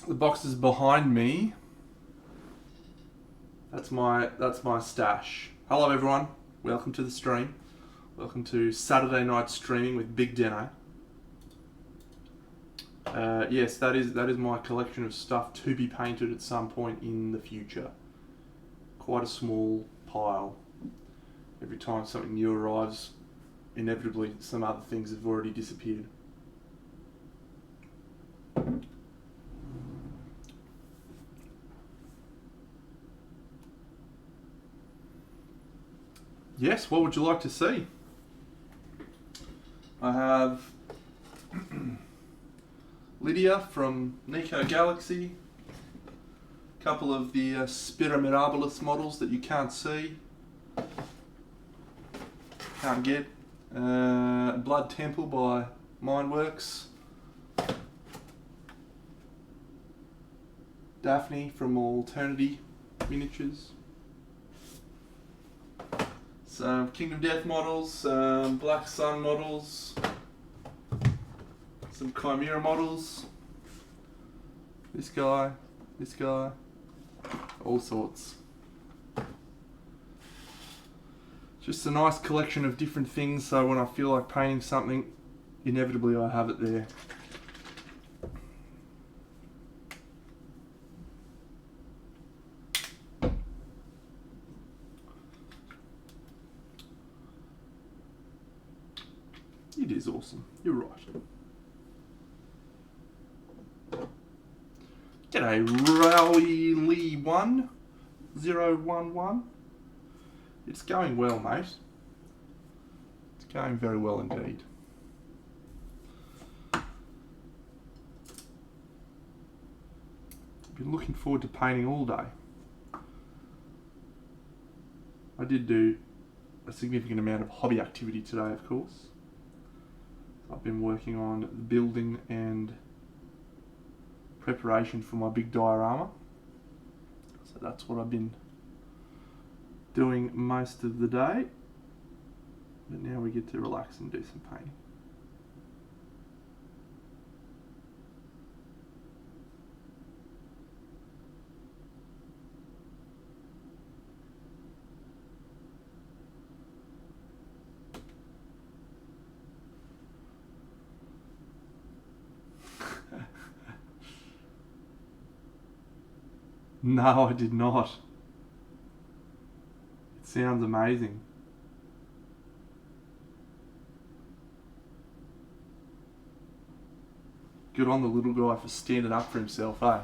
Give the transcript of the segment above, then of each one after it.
The boxes behind me. That's my stash. Hello everyone. Welcome to the stream. Welcome to Saturday night streaming with Big Deno. Yes, that is my collection of stuff to be painted at some point in the future. Quite a small pile. Every time something new arrives, inevitably some other things have already disappeared. Yes, what would you like to see? I have Lydia from Nico Galaxy, a couple of the Spira Mirabilis models that you can't see, can't get, Blood Temple by Mindworks, Daphne from Alternity Miniatures, some Kingdom Death models, some Black Sun models, some Chimera models, this guy, all sorts. Just a nice collection of different things, so when I feel like painting something, inevitably I have it there. It is awesome, you're right. G'day, Rowley1011. It's going well, mate. It's going very well indeed. Been looking forward to painting all day. I did do a significant amount of hobby activity today, of course. I've been working on the building and preparation for my big diorama. So that's what I've been doing most of the day. But now we get to relax and do some painting. No, I did not. It sounds amazing. Good on the little guy for standing up for himself, eh?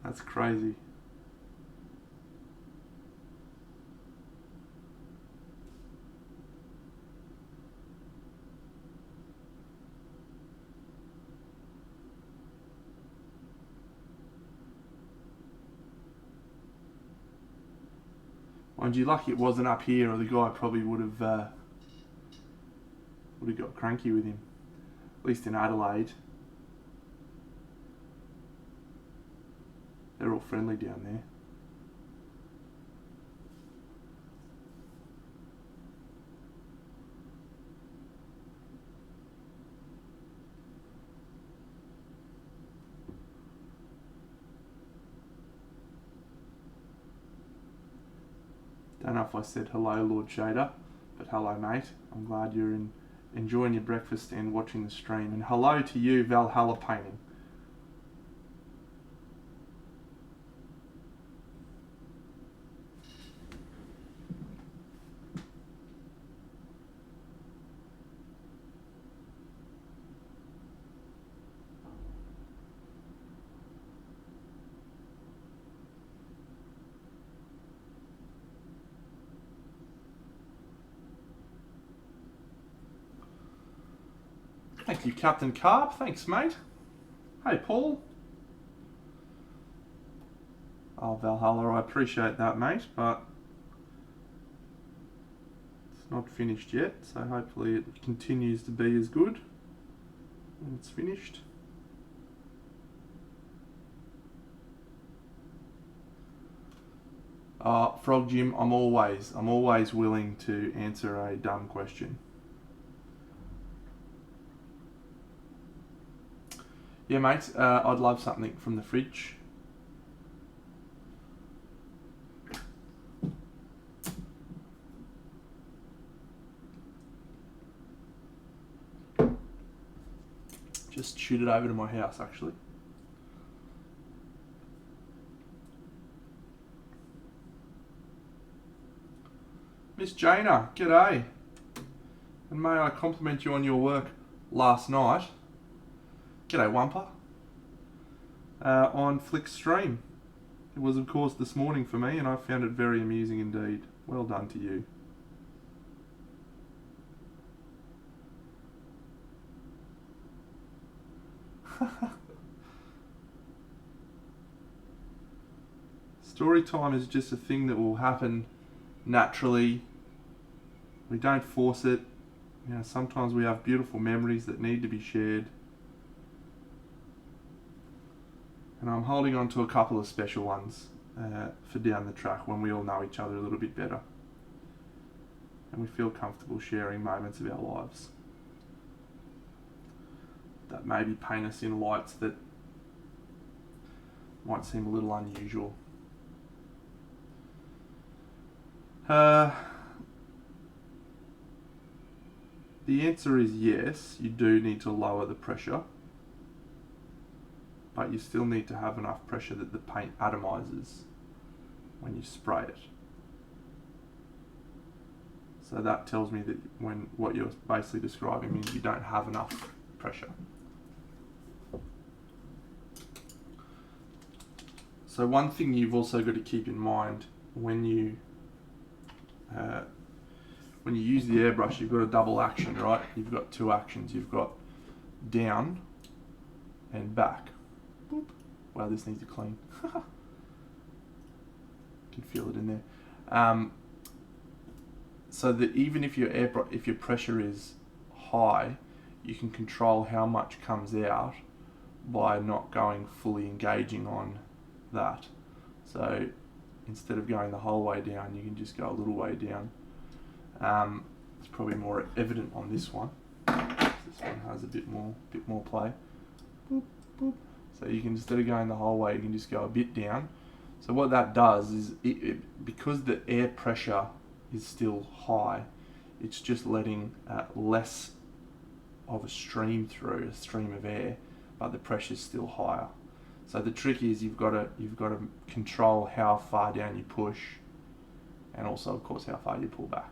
That's crazy. Mind you, lucky it wasn't up here, or the guy probably would have got cranky with him. At least in Adelaide, they're all friendly down there. Don't know if I said hello, Lord Shader, but hello, mate. I'm glad you're enjoying your breakfast and watching the stream. And hello to you, Valhalla Painting. Thank you, Captain Carp. Thanks, mate. Hey, Paul. Oh, Valhalla, I appreciate that, mate, but it's not finished yet, so hopefully it continues to be as good when it's finished. Frog Jim, I'm always willing to answer a dumb question. Yeah, mate, I'd love something from the fridge. Just shoot it over to my house, actually. Miss Jana, g'day. And may I compliment you on your work last night? G'day, Wumper. On Flickstream. It was, of course, this morning for me, and I found it very amusing indeed. Well done to you. Story time is just a thing that will happen naturally. We don't force it. You know, sometimes we have beautiful memories that need to be shared. And I'm holding on to a couple of special ones for down the track when we all know each other a little bit better. And we feel comfortable sharing moments of our lives that maybe paint us in lights that might seem a little unusual. The answer is yes, you do need to lower the pressure, but you still need to have enough pressure that the paint atomizes when you spray it. So that tells me that what you're basically describing means you don't have enough pressure. So one thing you've also got to keep in mind when you use the airbrush, you've got a double action, right? You've got two actions. You've got down and back. Boop. Wow, this needs to clean. You can feel it in there. So that even if your pressure is high, you can control how much comes out by not going fully engaging on that. So instead of going the whole way down, you can just go a little way down. It's probably more evident on this one. This one has a bit more play. Boop, boop. So you can, instead of going the whole way, you can just go a bit down. So what that does is, because the air pressure is still high, it's just letting less of a stream through, a stream of air, but the pressure is still higher. So the trick is you've got to control how far down you push, and also, of course, how far you pull back.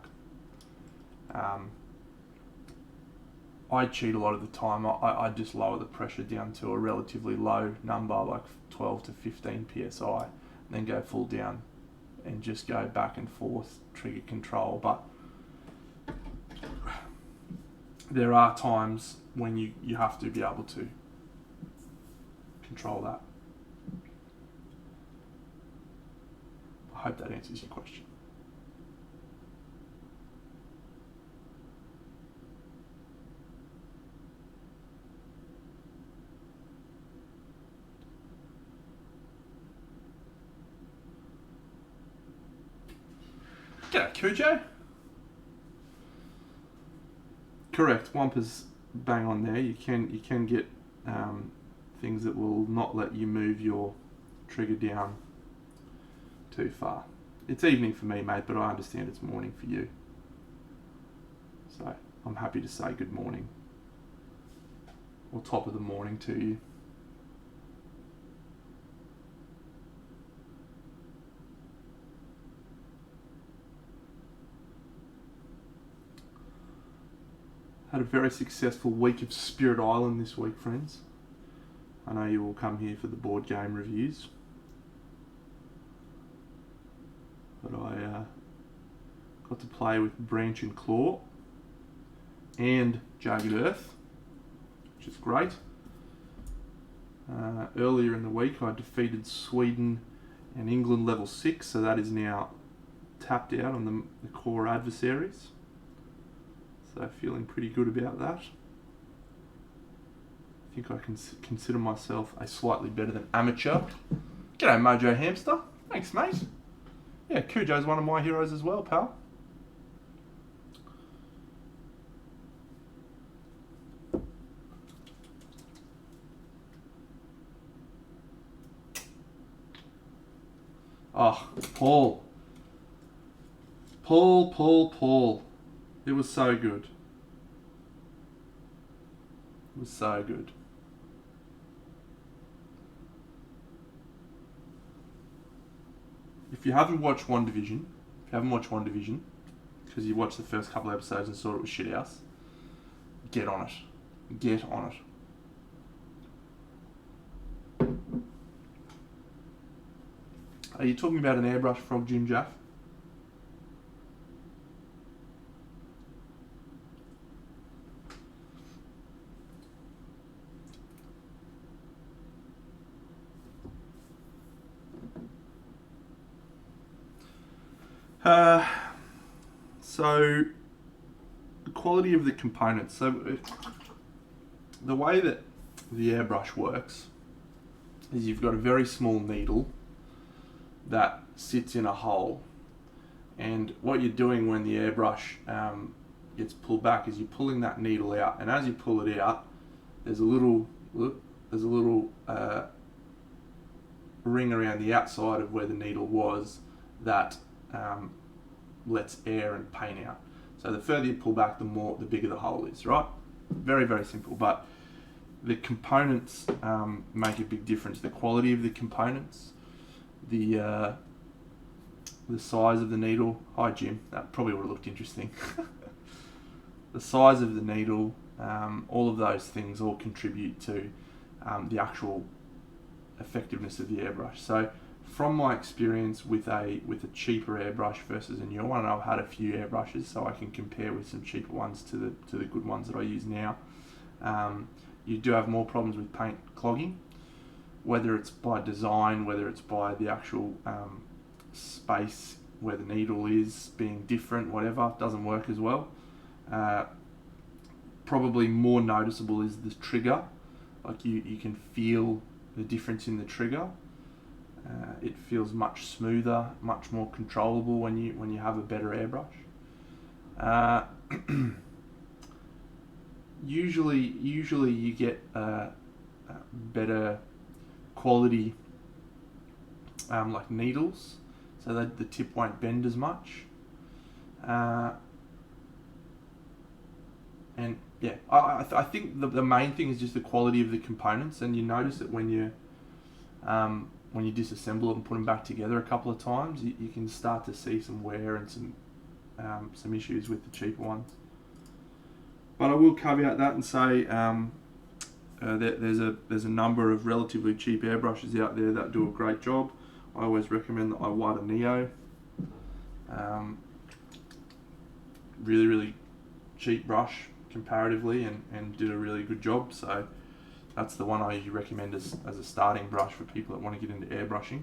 I cheat a lot of the time. I just lower the pressure down to a relatively low number, like 12 to 15 psi, and then go full down and just go back and forth, trigger control. But there are times when you have to be able to control that. I hope that answers your question. G'day, Cujo. Correct, Wamper's bang on there. You can get things that will not let you move your trigger down too far. It's evening for me, mate, but I understand it's morning for you. So I'm happy to say good morning, or top of the morning to you. Had a very successful week of Spirit Island this week, friends. I know you all come here for the board game reviews, but I got to play with Branch and Claw and Jagged Earth. which is great. Earlier in the week, I defeated Sweden and England level 6, so that is now tapped out on the core adversaries. So feeling pretty good about that. I think I can consider myself a slightly better than amateur. G'day Mojo Hamster. Thanks, mate. Yeah, Cujo's one of my heroes as well, pal. Oh, Paul. Paul. It was so good. It was so good. If you haven't watched One Division, because you watched the first couple of episodes and thought it was shithouse, get on it. Get on it. Are you talking about an airbrush frog, Jim Jaff? So the quality of the components. So the way that the airbrush works is you've got a very small needle that sits in a hole, and what you're doing when the airbrush gets pulled back is you're pulling that needle out, and as you pull it out, there's a little ring around the outside of where the needle was that lets air and paint out. So the further you pull back, the bigger the hole is, right? Very, very simple, but the components make a big difference. The quality of the components, the size of the needle. Hi Jim, that probably would have looked interesting. The size of the needle, all of those things all contribute to the actual effectiveness of the airbrush. So from my experience with a cheaper airbrush versus a newer one, and I've had a few airbrushes, so I can compare with some cheaper ones to the good ones that I use now. You do have more problems with paint clogging, whether it's by design, whether it's by the actual space where the needle is being different, whatever, doesn't work as well. Probably more noticeable is the trigger. Like you can feel the difference in the trigger. It feels much smoother, much more controllable when you have a better airbrush. Usually you get better quality like needles, so that the tip won't bend as much. And yeah, I think the main thing is just the quality of the components, and you notice that when you disassemble it and put them back together a couple of times, you can start to see some wear and some issues with the cheaper ones. But I will caveat that and say there's a number of relatively cheap airbrushes out there that do a great job. I always recommend the Iwata Neo. Really, really cheap brush comparatively, and did a really good job. So that's the one I usually recommend as a starting brush for people that want to get into airbrushing.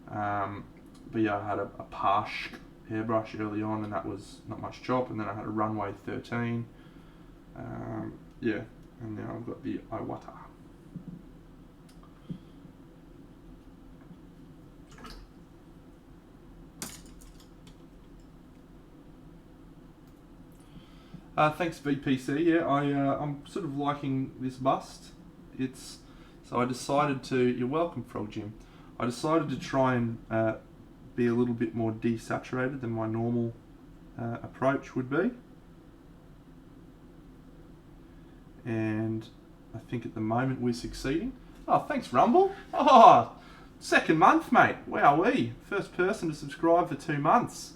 But yeah, I had a Parshk airbrush early on, and that was not much chop. And then I had a Runway 13. Yeah, and now I've got the Iwata. Thanks VPC. Yeah, I'm sort of liking this bust. So I decided to. You're welcome, Frog Jim. I decided to try and be a little bit more desaturated than my normal approach would be. And I think at the moment we're succeeding. Oh, thanks Rumble. Oh, second month, mate. Wowee. First person to subscribe for 2 months.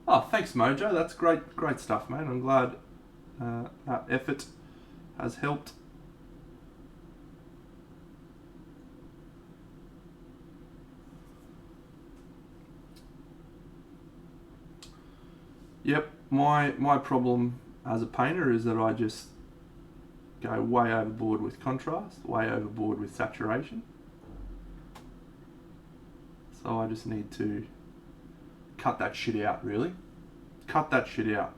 Oh, thanks Mojo. That's great stuff, mate. I'm glad that effort has helped. Yep, my problem as a painter is that I just go way overboard with contrast, way overboard with saturation. So I just need to cut that shit out, really. Cut that shit out.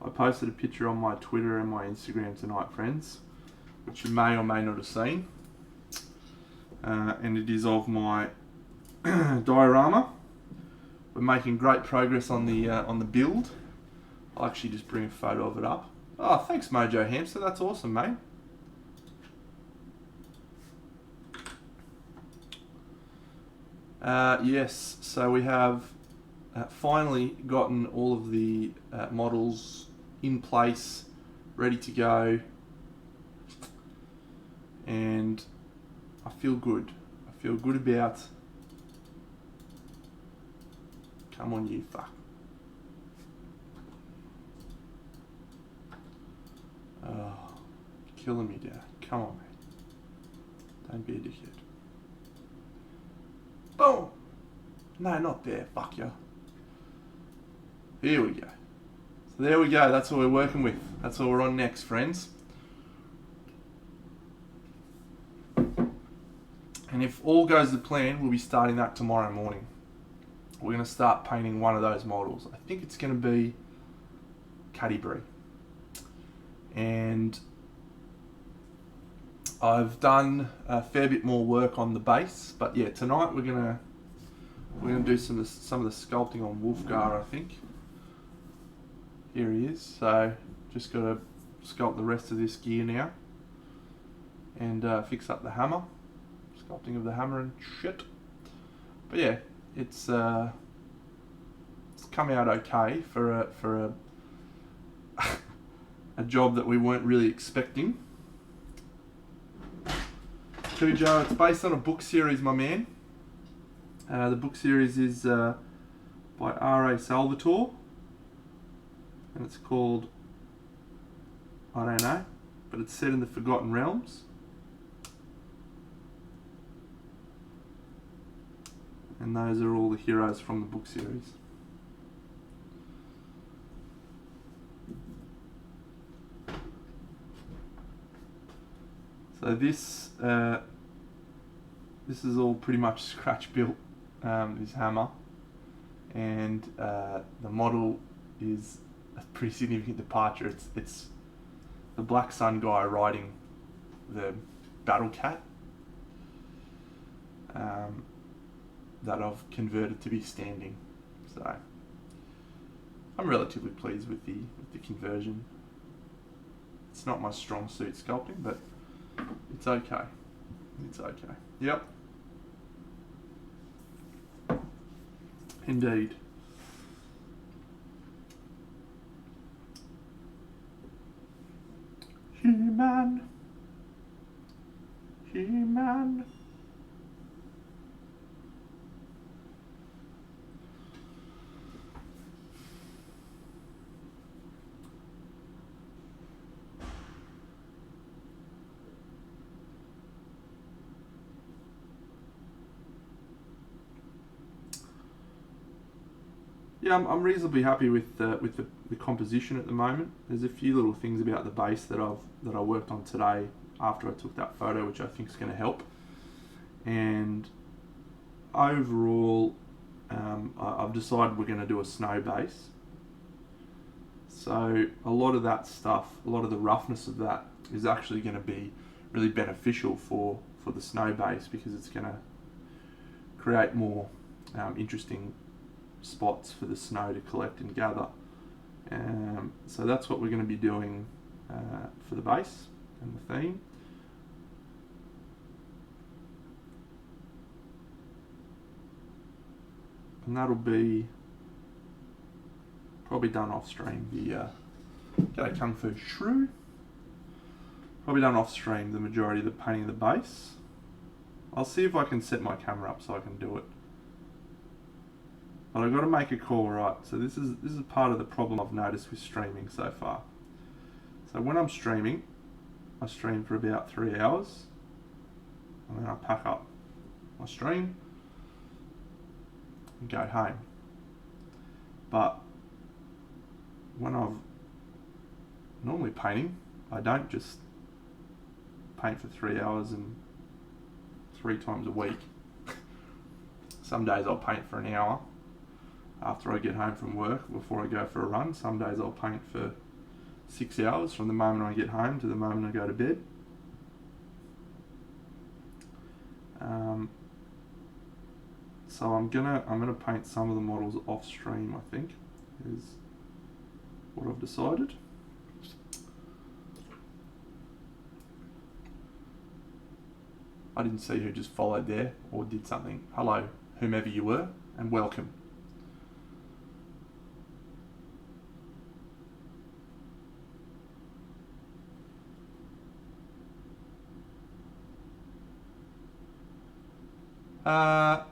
I posted a picture on my Twitter and my Instagram tonight, friends, which you may or may not have seen. And it is of my diorama. We're making great progress on the build. I'll actually just bring a photo of it up. Oh, thanks Mojo Hamster, that's awesome, mate. Yes, so we have finally gotten all of the models in place, ready to go, and I feel good. I feel good about... Come on, you fuck. Oh, killing me, Dad. Come on, mate. Don't be a dickhead. Boom! No, not there. Fuck you. Here we go. So there we go. That's what we're working with. That's what we're on next, friends. And if all goes to plan, we'll be starting that tomorrow morning. We're going to start painting one of those models. I think it's going to be Cadbury. And I've done a fair bit more work on the base, but yeah, tonight we're gonna do some of the sculpting on Wolfgar, I think. Here he is. So just got to sculpt the rest of this gear now, and fix up the hammer, sculpting of the hammer and shit. But yeah, it's come out okay for a a job that we weren't really expecting. Cujo, it's based on a book series, my man. The book series is by R.A. Salvatore, and it's called, I don't know, but it's set in the Forgotten Realms. And those are all the heroes from the book series. So this is all pretty much scratch built, this hammer, and the model is a pretty significant departure. It's the Black Sun guy riding the Battle Cat that I've converted to be standing. So I'm relatively pleased with the conversion. It's not my strong suit sculpting, but it's okay. It's okay. Yep. Indeed. He-Man. He-Man. Yeah, I'm reasonably happy with the composition at the moment. There's a few little things about the base that I worked on today after I took that photo, which I think is going to help. And overall, I've decided we're going to do a snow base. So a lot of that stuff, a lot of the roughness of that is actually going to be really beneficial for the snow base, because it's going to create more interesting spots for the snow to collect and gather. So that's what we're going to be doing for the base and the theme. And that'll be probably done off stream. The G'day Kung Fu Shrew. Probably done off stream the majority of the painting of the base. I'll see if I can set my camera up so I can do it. But I've got to make a call, right? So this is part of the problem I've noticed with streaming so far. So when I'm streaming, I stream for about 3 hours, and then I pack up my stream and go home. But when I'm normally painting, I don't just paint for 3 hours and 3 times a week. Some days I'll paint for an hour after I get home from work before I go for a run. Some days I'll paint for 6 hours from the moment I get home to the moment I go to bed. So I'm gonna paint some of the models off stream, I think, is what I've decided. I didn't see who just followed there or did something. Hello, whomever you were, and welcome.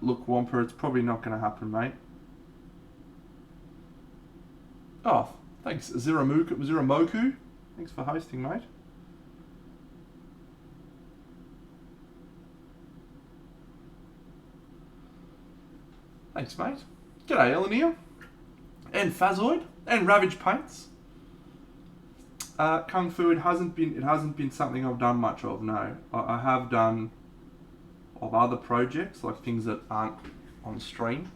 Look, Wampa, it's probably not going to happen, mate. Oh, thanks, Ziramoku. Thanks for hosting, mate. Thanks, mate. G'day, Elenia. And Fazoid. And Ravage Paints. Kung Fu, it hasn't been something I've done much of, no. I have done of other projects, like things that aren't on stream.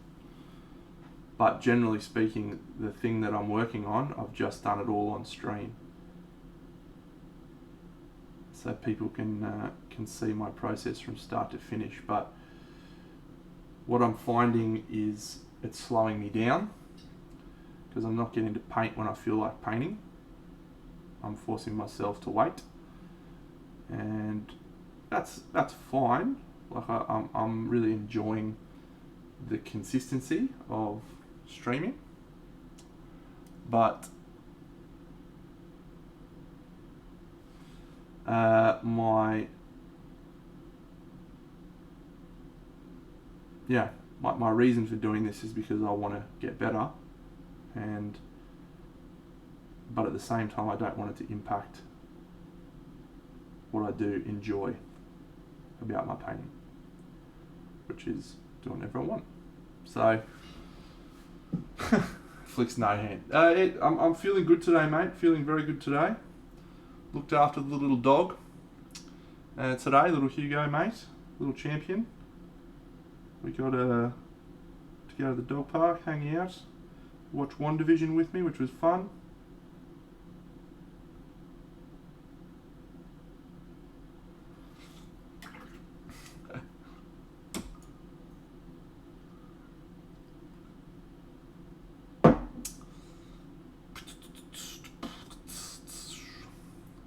But generally speaking, the thing that I'm working on, I've just done it all on stream. So people can see my process from start to finish. But what I'm finding is it's slowing me down because I'm not getting to paint when I feel like painting. I'm forcing myself to wait, and that's fine. Like I'm really enjoying the consistency of streaming, but my reason for doing this is because I want to get better, but at the same time I don't want it to impact what I do enjoy about my painting, which is doing whatever I want. So flicks no hand. I'm feeling good today, mate. Feeling very good today. Looked after the little dog today, little Hugo, mate, little champion. We got to go to the dog park, hang out, watch WandaVision with me, which was fun.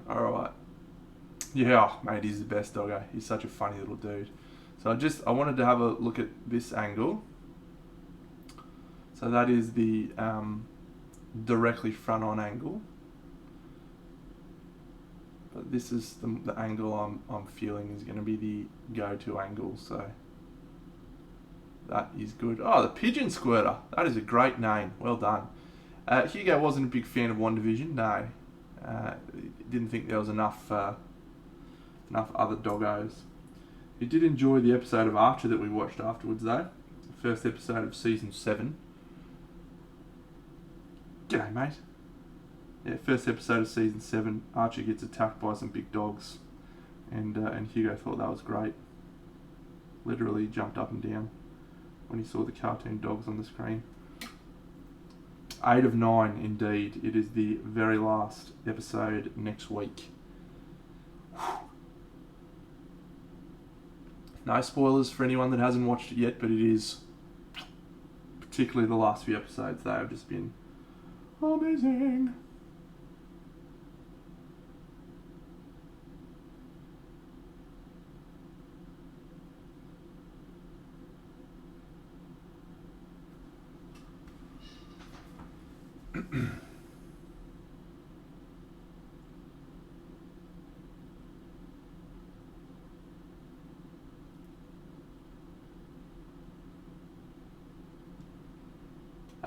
Alright. Yeah, mate, he's the best doggo. He's such a funny little dude. So I wanted to have a look at this angle. So that is the directly front on angle. But this is the angle I'm feeling is going to be the go-to angle. So that is good. Oh, the Pigeon Squirter. That is a great name. Well done. Hugo wasn't a big fan of WandaVision. No. Didn't think there was enough other doggos. He did enjoy the episode of Archer that we watched afterwards, though. The first episode of season 7. G'day, mate. Yeah, first episode of season 7. Archer gets attacked by some big dogs, and Hugo thought that was great. Literally jumped up and down when he saw the cartoon dogs on the screen. 8 of 9, indeed. It is the very last episode next week. Whew. No spoilers for anyone that hasn't watched it yet, but it is, particularly the last few episodes, they have just been amazing.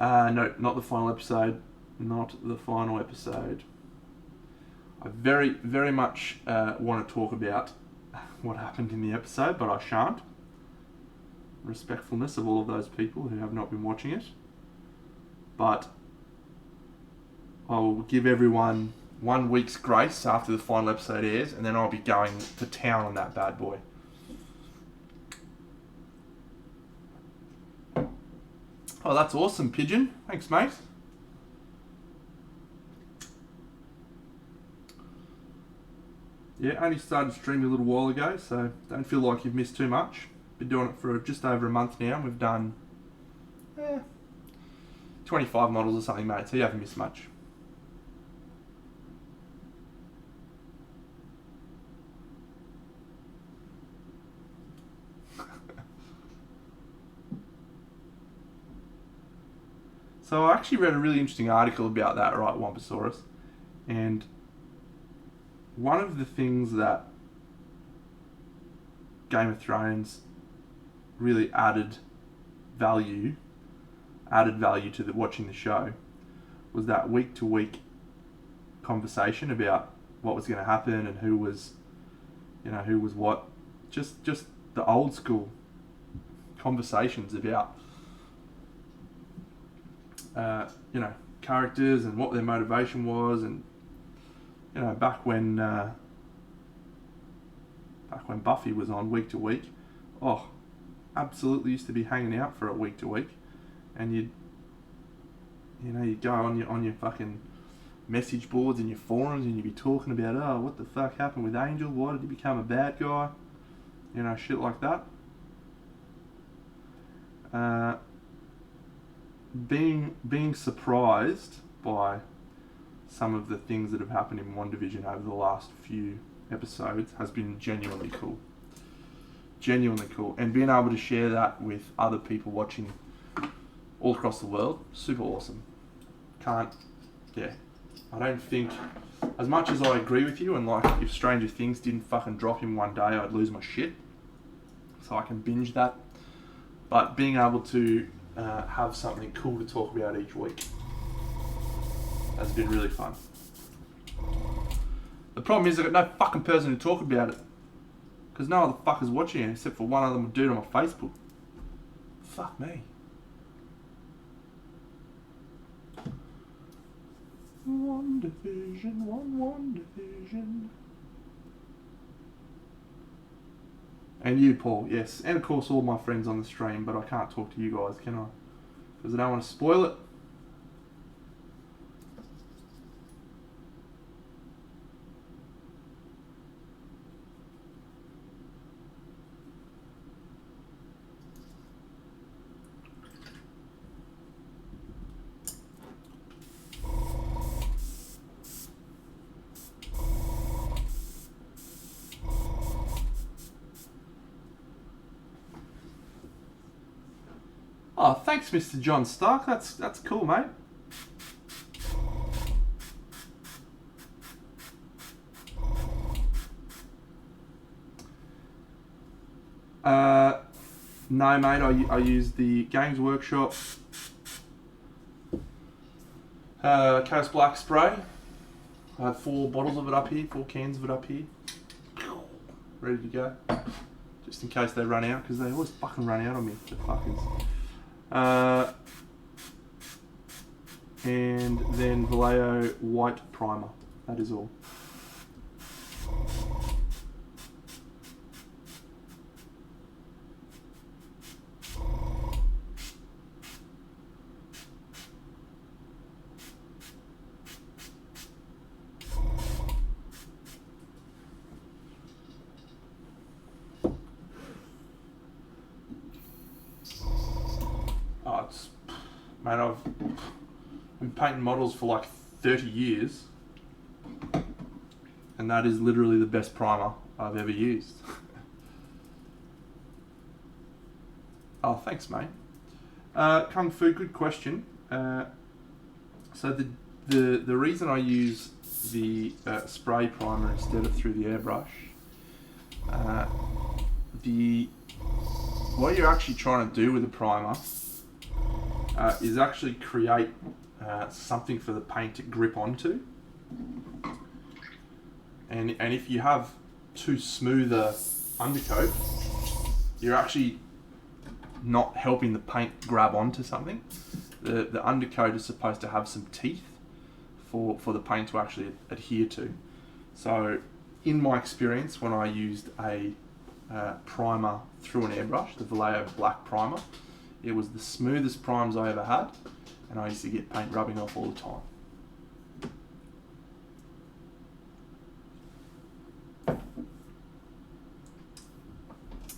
No, not the final episode. Not the final episode. I very, very much want to talk about what happened in the episode, but I shan't. Respectfulness of all of those people who have not been watching it. But I'll give everyone 1 week's grace after the final episode airs, and then I'll be going to town on that bad boy. Oh, that's awesome, Pigeon. Thanks, mate. Yeah, only started streaming a little while ago, so don't feel like you've missed too much. Been doing it for just over a month now, and we've done 25 models or something, mate, so you haven't missed much. So I actually read a really interesting article about that, right, Wamposaurus, and one of the things that Game of Thrones really added value to watching the show was that week to week conversation about what was going to happen and who was what. Just the old school conversations about characters and what their motivation was, and back when Buffy was on week to week, absolutely used to be hanging out for a week to week, and you'd go on your fucking message boards and your forums, and you'd be talking about, what the fuck happened with Angel? Why did he become a bad guy? Shit like that. Being surprised by some of the things that have happened in WandaVision over the last few episodes has been genuinely cool. And being able to share that with other people watching all across the world, super awesome. I don't think, as much as I agree with you, and like if Stranger Things didn't fucking drop in one day, I'd lose my shit. So I can binge that. But being able to have something cool to talk about each week has been really fun. The problem is I've got no fucking person to talk about it, because no other fucker's watching it except for one of them dude on my Facebook. Fuck me. WandaVision. And you, Paul, yes. And of course all my friends on the stream, but I can't talk to you guys, can I? Because I don't want to spoil it. Oh, thanks, Mr. John Stark. That's cool, mate. No, mate. I use the Games Workshop Chaos Black spray. I have 4 bottles of it up here, 4 cans of it up here, ready to go, just in case they run out, because they always fucking run out on me, the fuckers. And then Vallejo white primer. That is all. Mate, I've been painting models for like 30 years, and that is literally the best primer I've ever used. Oh, thanks, mate. Kung Fu, good question. So the reason I use the spray primer instead of through the airbrush, what you're actually trying to do with the primer is actually create something for the paint to grip onto. And if you have too smooth a undercoat, you're actually not helping the paint grab onto something. The undercoat is supposed to have some teeth for the paint to actually adhere to. So in my experience, when I used a primer through an airbrush, the Vallejo black primer, it was the smoothest primers I ever had, and I used to get paint rubbing off all the time.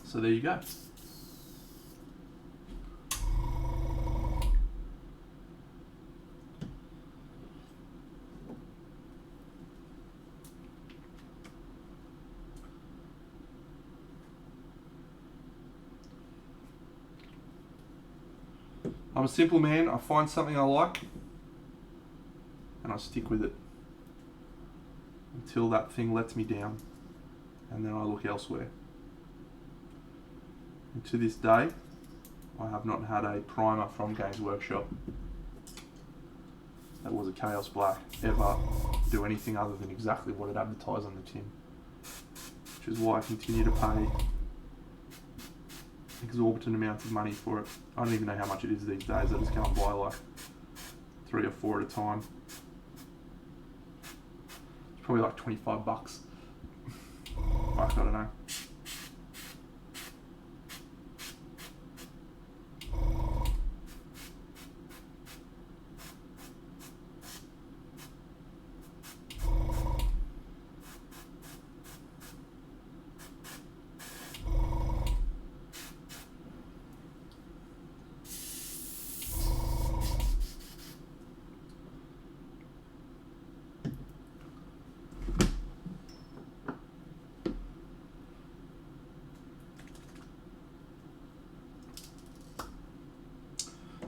So there you go. I'm a simple man. I find something I like and I stick with it until that thing lets me down, and then I look elsewhere. And to this day, I have not had a primer from Games Workshop that was a Chaos Black ever do anything other than exactly what it advertised on the tin, which is why I continue to pay exorbitant amounts of money for it. I don't even know how much it is these days. I just go and buy like 3 or 4 at a time. It's probably like $25. Fuck, I don't know.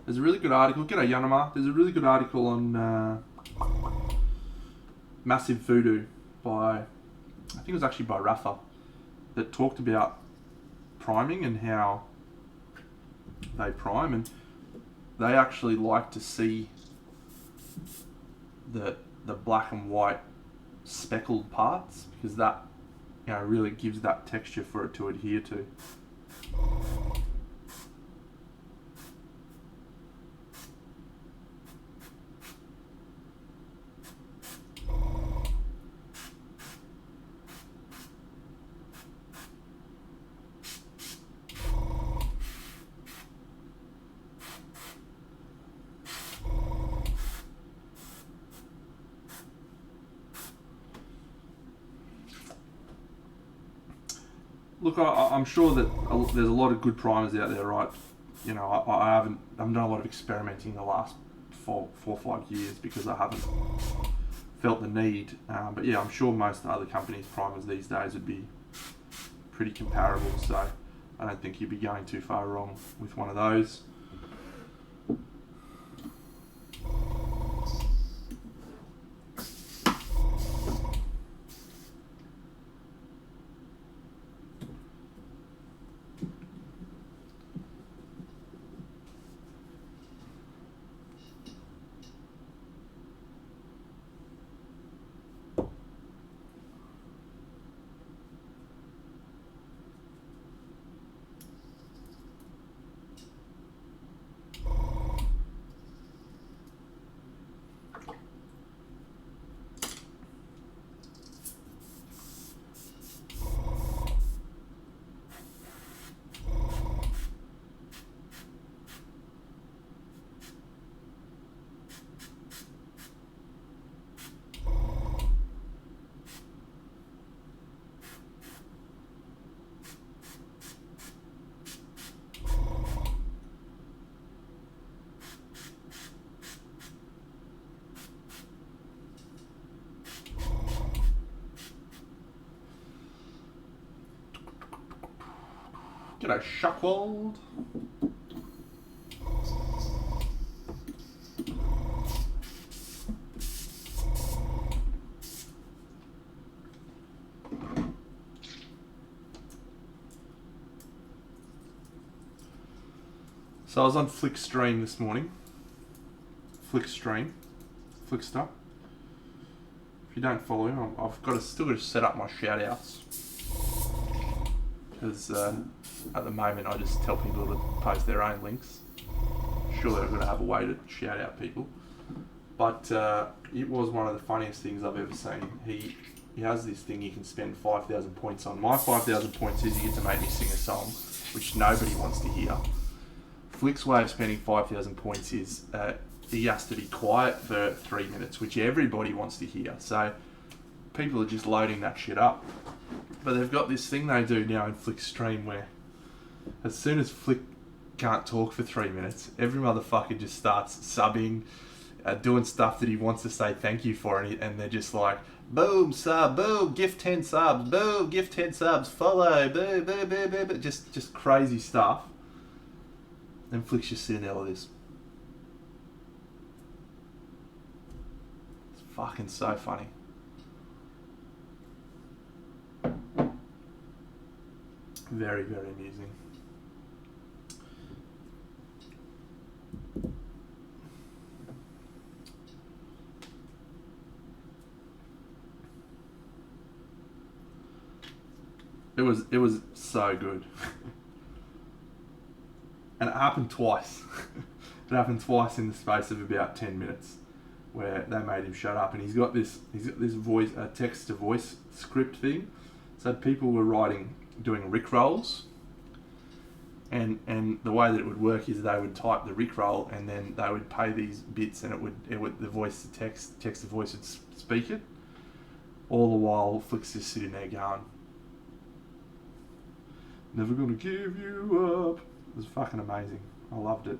There's a really good article, g'day Yanama, there's a really good article on Massive Voodoo by, I think it was actually by Rafa, that talked about priming and how they prime, and they actually like to see the black and white speckled parts, because that, you know, really gives that texture for it to adhere to. Look, I'm sure that there's a lot of good primers out there, right? You know, I haven't done a lot of experimenting in the last 4 or 5 years because I haven't felt the need. But yeah, I'm sure most other companies' primers these days would be pretty comparable. So I don't think you'd be going too far wrong with one of those. G'day, Shuckwald. So I was on Flickstream this morning, Flickstream, Flickster. If you don't follow him, still got to set up my shout outs. Because at the moment I just tell people to post their own links. Surely I've got to have a way to shout out people. But it was one of the funniest things I've ever seen. He has this thing you can spend 5,000 points on. My 5,000 points is you get to make me sing a song, which nobody wants to hear. Flick's way of spending 5,000 points is he has to be quiet for 3 minutes, which everybody wants to hear. So people are just loading that shit up. But they've got this thing they do now in Flickstream where as soon as Flick can't talk for 3 minutes, every motherfucker just starts subbing, doing stuff that he wants to say thank you for, and they're just like, boom, sub, boom, gift 10 subs, boom, gift 10 subs, follow, boom, boom, boom, boom, boom. Just crazy stuff. And Flick's just sitting there like this. It's fucking so funny. Very, very amusing. It was so good. And it happened twice. It happened twice in the space of about 10 minutes where they made him shut up, and he's got this voice, text to voice script thing. So people were doing Rickrolls, and the way that it would work is they would type the Rickroll and then they would pay these bits, and it would the voice to text to voice would speak it. All the while Flick's just sitting there going, never gonna give you up. It was fucking amazing. I loved it.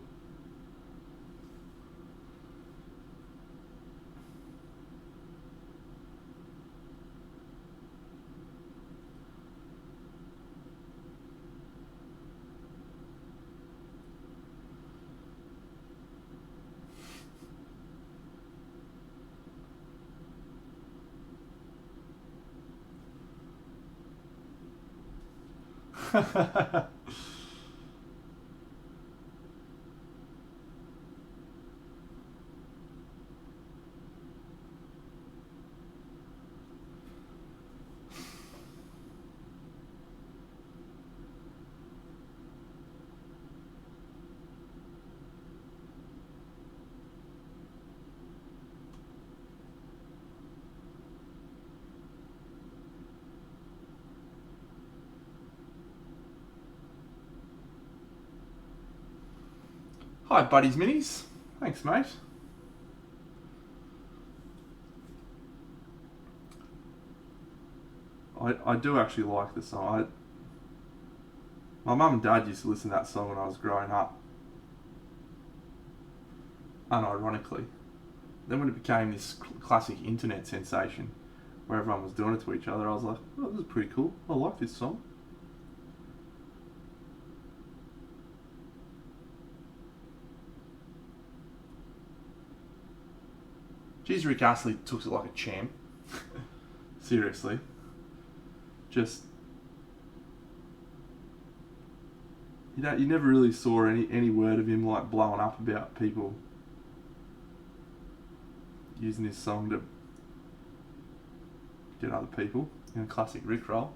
Hi, Buddies Minis. Thanks, mate. I do actually like the song. My mum and dad used to listen to that song when I was growing up. Unironically. Then when it became this classic internet sensation where everyone was doing it to each other, I was like, oh, this is pretty cool. I like this song. Geez, Rick Astley took it like a champ. Seriously. Just... You never really saw any word of him like blowing up about people using this song to get other people in a classic Rickroll.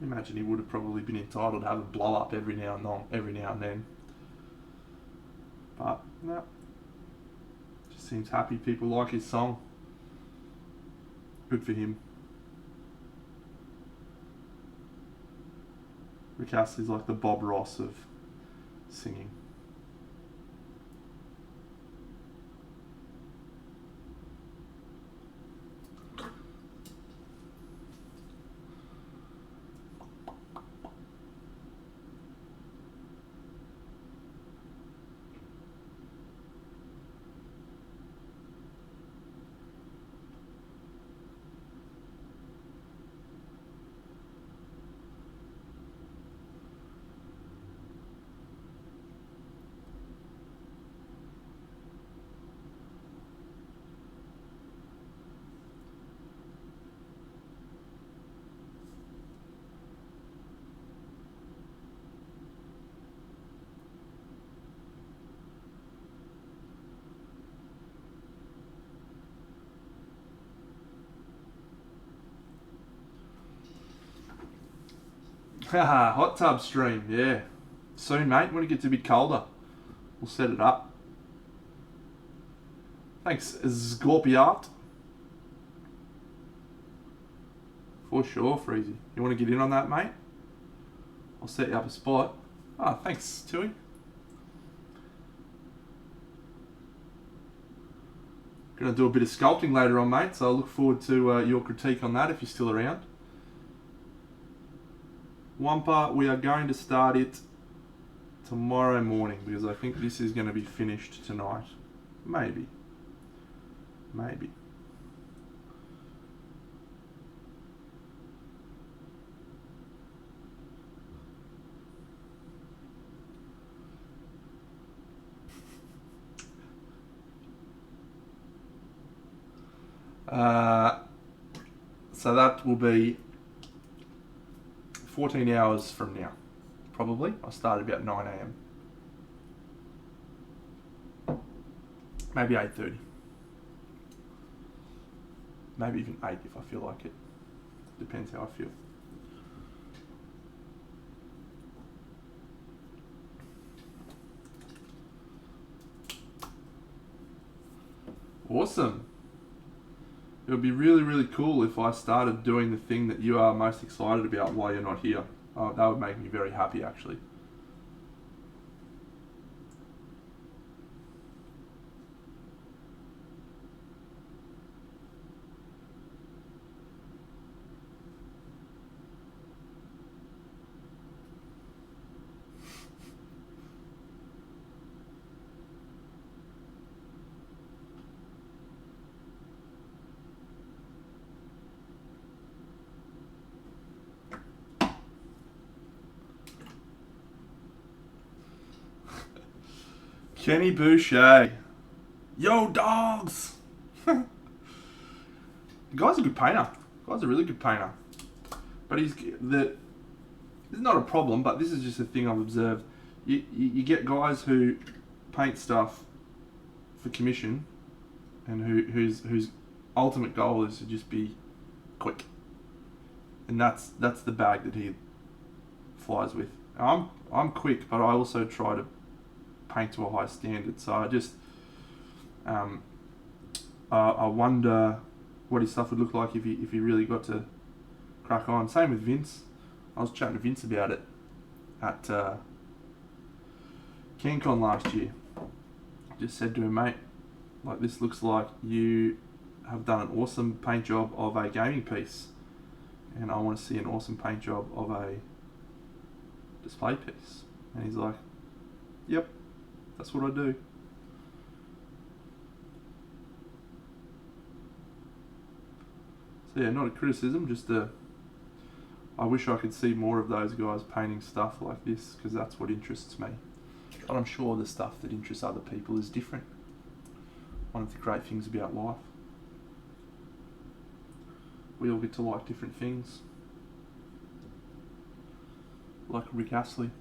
Imagine he would have probably been entitled to have a blow up every now and then. But no, just seems happy people like his song. Good for him. Rick Astley's like the Bob Ross of singing. Haha, hot tub stream, yeah. Soon, mate, when it gets a bit colder, we'll set it up. Thanks, Scorpiart. For sure, Freezy. You want to get in on that, mate? I'll set you up a spot. Ah, thanks, Tui. Going to do a bit of sculpting later on, mate, so I look forward to your critique on that if you're still around. Wampa, we are going to start it tomorrow morning because I think this is going to be finished tonight. Maybe. So that will be 14 hours from now, probably. I started about 9 a.m. Maybe 8:30. Maybe even 8 if I feel like it. Depends how I feel. Awesome. It would be really, really cool if I started doing the thing that you are most excited about while you're not here. That would make me very happy, actually. Kenny Boucher. Yo, dogs! The guy's a good painter. The guy's a really good painter. But this is not a problem, but this is just a thing I've observed. You get guys who paint stuff for commission and whose ultimate goal is to just be quick. And that's the bag that he flies with. I'm quick, but I also try to paint to a high standard. So I just I wonder what his stuff would look like if he really got to crack on. Same with Vince. I was chatting to Vince about it at CanCon last year. Just said to him, mate, like, this looks like you have done an awesome paint job of a gaming piece, and I want to see an awesome paint job of a display piece. And he's like, yep, that's what I do. So yeah, not a criticism, just I wish I could see more of those guys painting stuff like this, because that's what interests me. But I'm sure the stuff that interests other people is different. One of the great things about life. We all get to like different things. Like Rick Astley.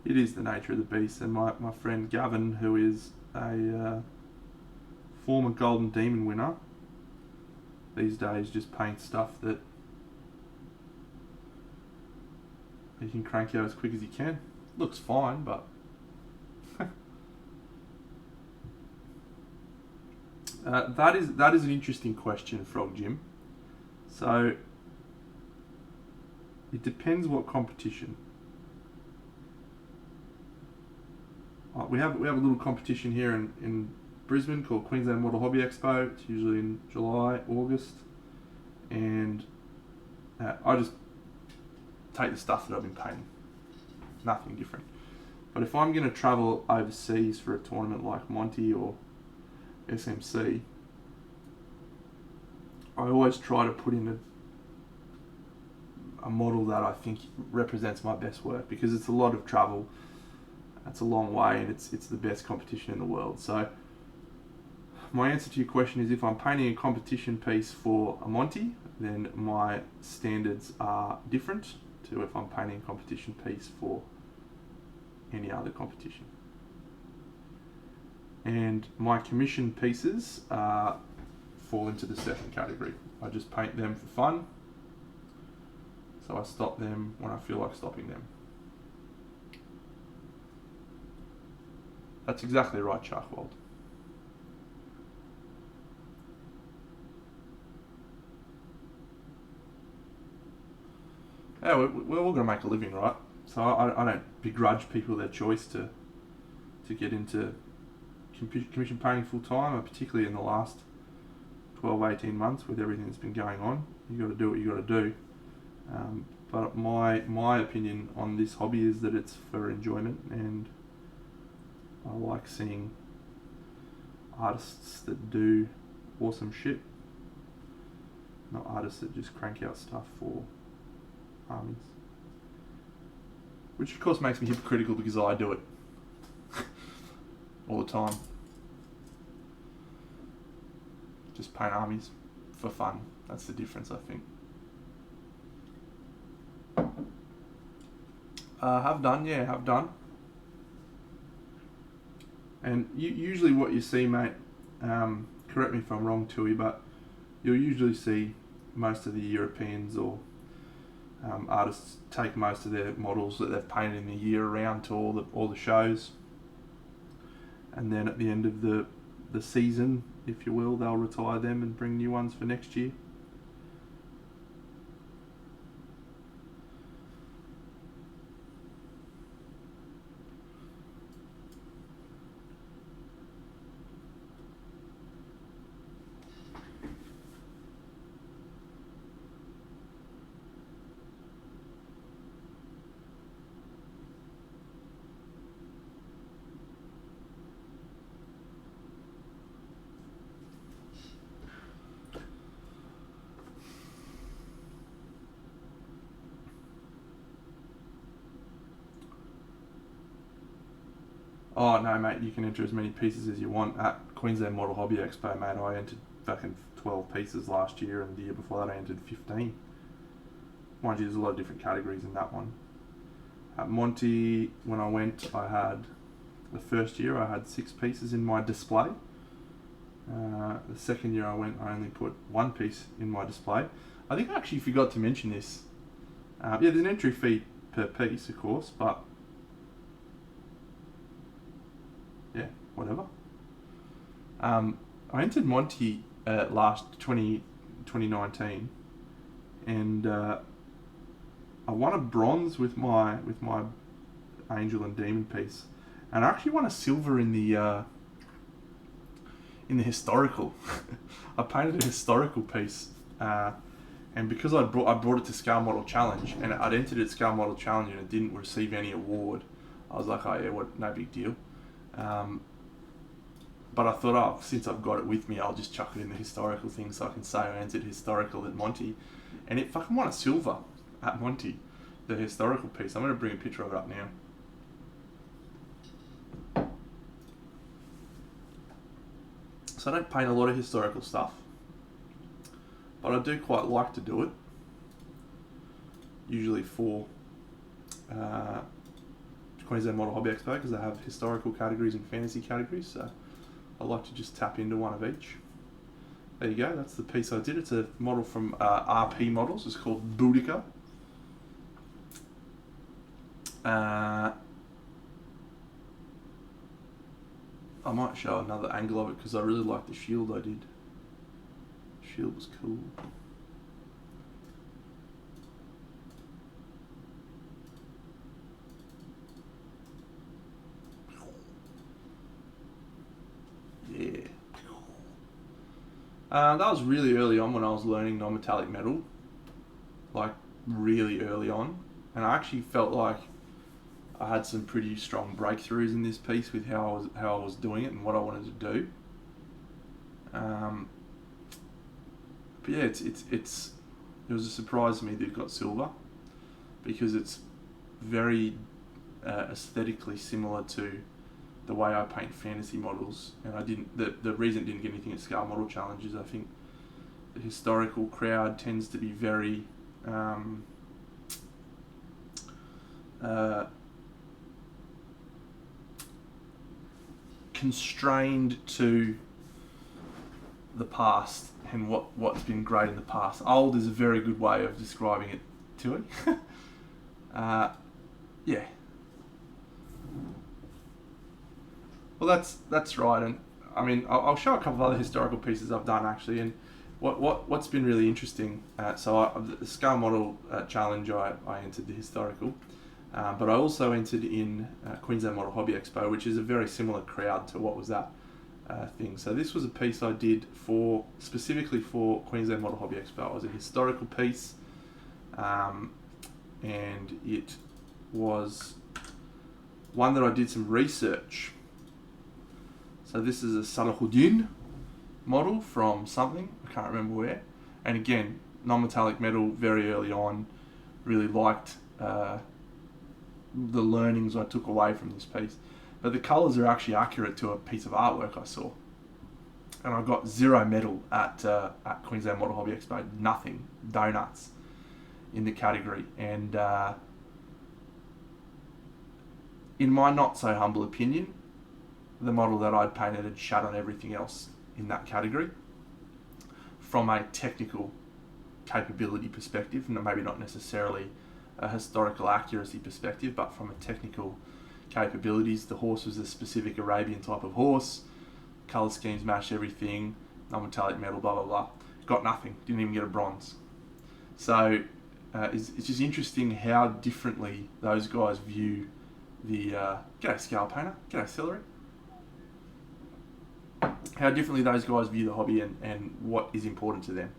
It is the nature of the beast, and my friend Gavin, who is a former Golden Demon winner, these days just paints stuff that he can crank out as quick as he can. Looks fine, but that is an interesting question, Frog Jim. So it depends what competition. We have a little competition here in Brisbane called Queensland Model Hobby Expo. It's usually in July, August, and I just take the stuff that I've been painting. Nothing different. But if I'm going to travel overseas for a tournament like Monty or SMC, I always try to put in a model that I think represents my best work, because it's a lot of travel. It's a long way, and it's the best competition in the world. So my answer to your question is, if I'm painting a competition piece for a Monty, then my standards are different to if I'm painting a competition piece for any other competition. And my commission pieces fall into the second category. I just paint them for fun, so I stop them when I feel like stopping them. That's exactly right, Charkwald. Yeah, we're all going to make a living, right? So I don't begrudge people their choice to get into commission painting full time, particularly in the last 12-18 months with everything that's been going on. You got to do what you got to do. But my opinion on this hobby is that it's for enjoyment, and I like seeing artists that do awesome shit, not artists that just crank out stuff for armies. Which of course makes me hypocritical, because I do it all the time. Just paint armies for fun. That's the difference, I think. Have done. And usually what you see, mate, correct me if I'm wrong, Tui, but you'll usually see most of the Europeans or artists take most of their models that they've painted in the year around to all the shows, and then at the end of the season, if you will, they'll retire them and bring new ones for next year. Oh no, mate, you can enter as many pieces as you want at Queensland Model Hobby Expo, mate. I entered fucking 12 pieces last year, and the year before that I entered 15. Mind you, there's a lot of different categories in that one. At Monty, when I went, the first year I had 6 pieces in my display. The second year I went, I only put 1 piece in my display. I think I actually forgot to mention this. There's an entry fee per piece, of course, but yeah, whatever. I entered Monty last 2019, and I won a bronze with my Angel and Demon piece, and I actually won a silver in the historical. I painted a historical piece, and because I brought it to Scale Model Challenge, and I'd entered it Scale Model Challenge and it didn't receive any award, I was like, oh yeah, no big deal. But I thought, since I've got it with me, I'll just chuck it in the historical thing so I can say I entered historical at Monty. And it fucking won a silver at Monty, the historical piece. I'm going to bring a picture of it up now. So I don't paint a lot of historical stuff, but I do quite like to do it. Usually for Queensland Model Hobby Expo, because they have historical categories and fantasy categories, so I like to just tap into one of each. There you go, that's the piece I did. It's a model from RP Models. It's called Boudica. I might show another angle of it because I really like the shield I did. Shield was cool. Yeah. That was really early on when I was learning non-metallic metal. Like, really early on. And I actually felt like I had some pretty strong breakthroughs in this piece with how I was doing it and what I wanted to do. But yeah, it was a surprise to me that it got silver. because it's very aesthetically similar to the way I paint fantasy models, and I didn't. The reason it didn't get anything at Scale Model Challenge is I think the historical crowd tends to be very constrained to the past and what's been great in the past. Old is a very good way of describing it, Tui. Yeah. Well, that's right, and I mean I'll show a couple of other historical pieces I've done actually, and what's been really interesting. The Scale Model Challenge, I entered the historical, but I also entered in Queensland Model Hobby Expo, which is a very similar crowd to what was that thing. So this was a piece I did specifically for Queensland Model Hobby Expo. It was a historical piece, and it was one that I did some research. So this is a Salahuddin model from something, I can't remember where. And again, non-metallic metal very early on. Really liked the learnings I took away from this piece. But the colours are actually accurate to a piece of artwork I saw. And I got 0 medal at Queensland Model Hobby Expo. Nothing. Donuts in the category. And in my not so humble opinion, the model that I'd painted had shat on everything else in that category from a technical capability perspective, and maybe not necessarily a historical accuracy perspective, but from a technical capabilities. The horse was a specific Arabian type of horse, colour schemes matched everything, non-metallic metal, blah blah blah. Got nothing, didn't even get a bronze. So it's just interesting how differently those guys view the g'day Scale Painter, g'day Celery. How differently those guys view the hobby and what is important to them.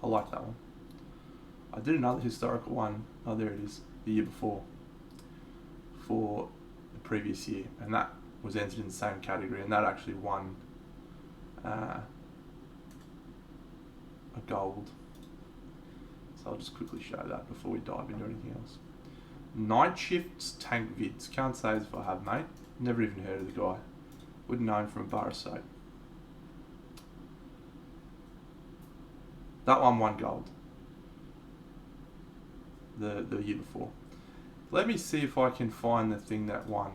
I like that one. I did another historical one, oh there it is, the year before, for the previous year, and that was entered in the same category, and that actually won a gold. So I'll just quickly show that before we dive into anything else. Night Shift's Tank Vids. Can't say as if I have, mate. Never even heard of the guy. Wouldn't know him from a bar of soap. That one won gold. The year before. Let me see if I can find the thing that won.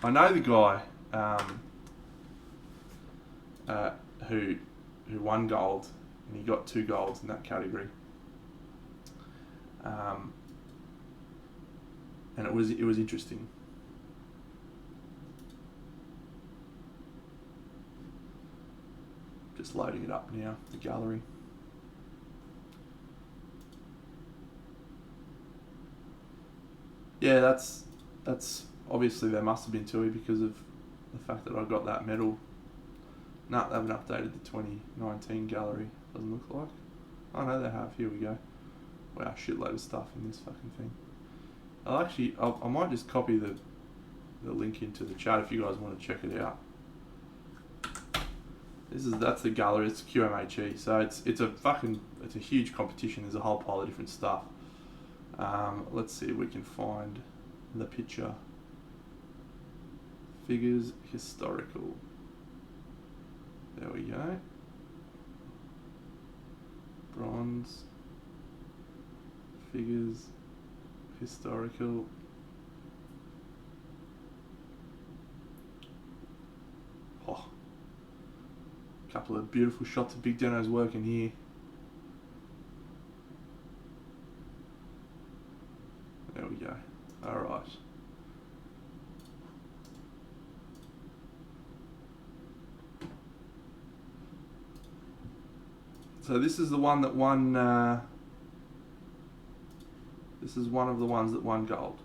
I know the guy who won gold, and he got 2 golds in that category. And it was interesting. Just loading it up now, the gallery. Yeah, that's obviously there must have been 2 because of the fact that I got that medal. No, they haven't updated the 2019 gallery. Doesn't look like. Oh no, they have. Here we go. Wow, shitload of stuff in this fucking thing. I might just copy the link into the chat if you guys want to check it out. That's the gallery. It's QMHE, so it's a huge competition. There's a whole pile of different stuff. Let's see if we can find the picture. Figures historical. There we go. Bronze. Figures historical. Oh, a couple of beautiful shots of Big Deno's work in here. There we go. All right. So this is the one that won. This is one of the ones that won gold.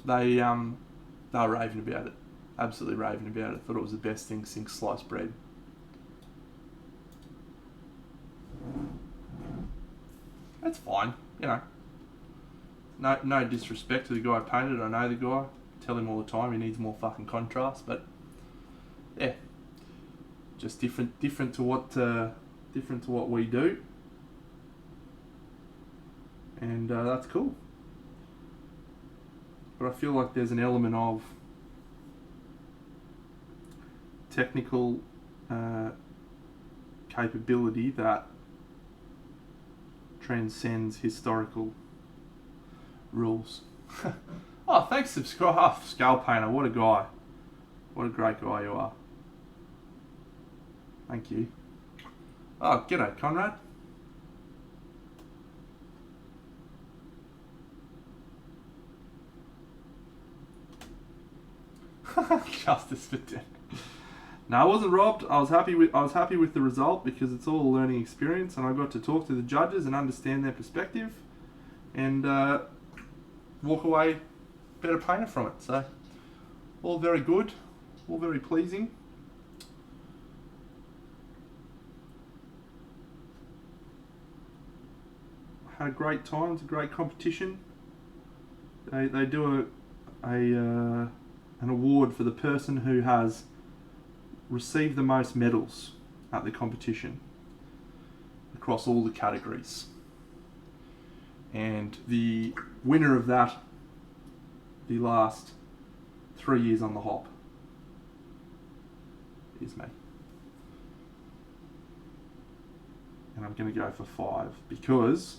they were raving about it, absolutely raving about it. Thought it was the best thing since sliced bread. That's fine, you know. No disrespect to the guy who painted it. I know the guy. Tell him all the time he needs more fucking contrast, but yeah, just different to what we do, and that's cool. But I feel like there's an element of technical capability that transcends historical rules. Oh, thanks, subscribe. Oh, Scale Painter, what a guy. What a great guy you are. Thank you. Oh, g'day, Conrad. Justice for death. No, I wasn't robbed. I was happy with the result because it's all a learning experience, and I got to talk to the judges and understand their perspective, and walk away better painter from it. So all very good, all very pleasing. Had a great time. It's a great competition. They do an award for the person who has received the most medals at the competition across all the categories. And the winner of that, the last 3 years on the hop, is me. And I'm going to go for 5 because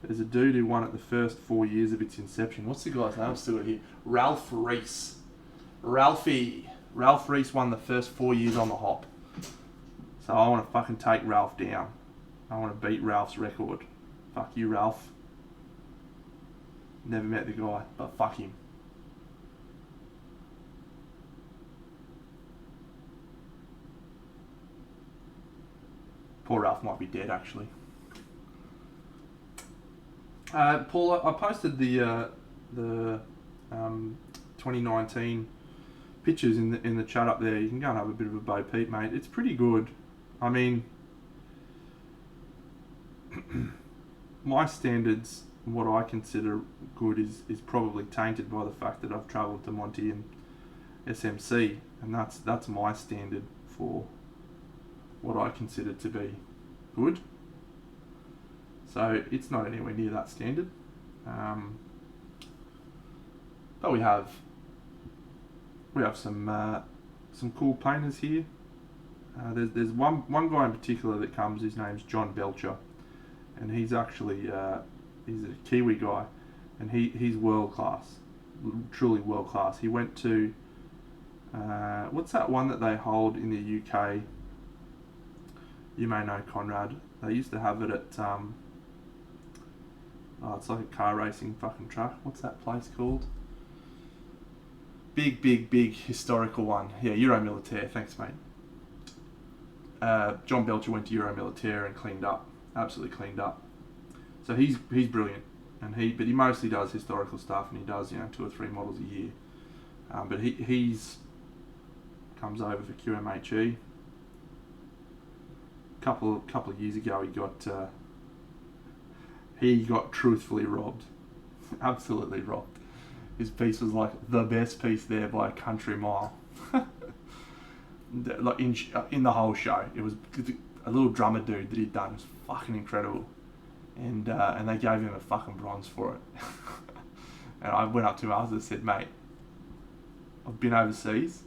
there's a dude who won it the first 4 years of its inception. What's the guy's name? I'm still here. Ralph Reese. Ralphie. Ralph Reese won the first 4 years on the hop. So I want to fucking take Ralph down. I want to beat Ralph's record. Fuck you, Ralph. Never met the guy, but fuck him. Poor Ralph might be dead, actually. Paul, I posted the 2019 pictures in the chat up there. You can go and have a bit of a Bo Peep, mate. It's pretty good. I mean, my standards, what I consider good, is probably tainted by the fact that I've travelled to Monty and SMC, and that's my standard for what I consider to be good. So it's not anywhere near that standard. But we have some cool painters here. There's one guy in particular that comes. His name's John Belcher, and he's actually he's a Kiwi guy, and he's world class, truly world class. He went to what's that one that they hold in the UK? You may know, Conrad. They used to have it at it's like a car racing fucking track. What's that place called? Big historical one. Yeah, Euromilitaire. Thanks, mate. John Belcher went to Euromilitaire and cleaned up. Absolutely cleaned up. So he's brilliant, but he mostly does historical stuff, and he does 2 or 3 models a year. But he's comes over for QMHE. Couple of years ago, he got truthfully robbed. Absolutely robbed. His piece was like the best piece there by a country mile. Like in the whole show, it was a little drummer dude that he'd done. It was fucking incredible, and they gave him a fucking bronze for it. And I went up to him after and said, "Mate, I've been overseas,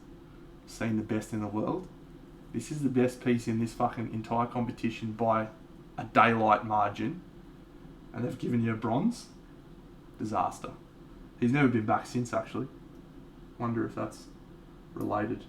seen the best in the world. This is the best piece in this fucking entire competition by a daylight margin, and they've given you a bronze? Disaster." He's never been back since, actually. Wonder if that's related.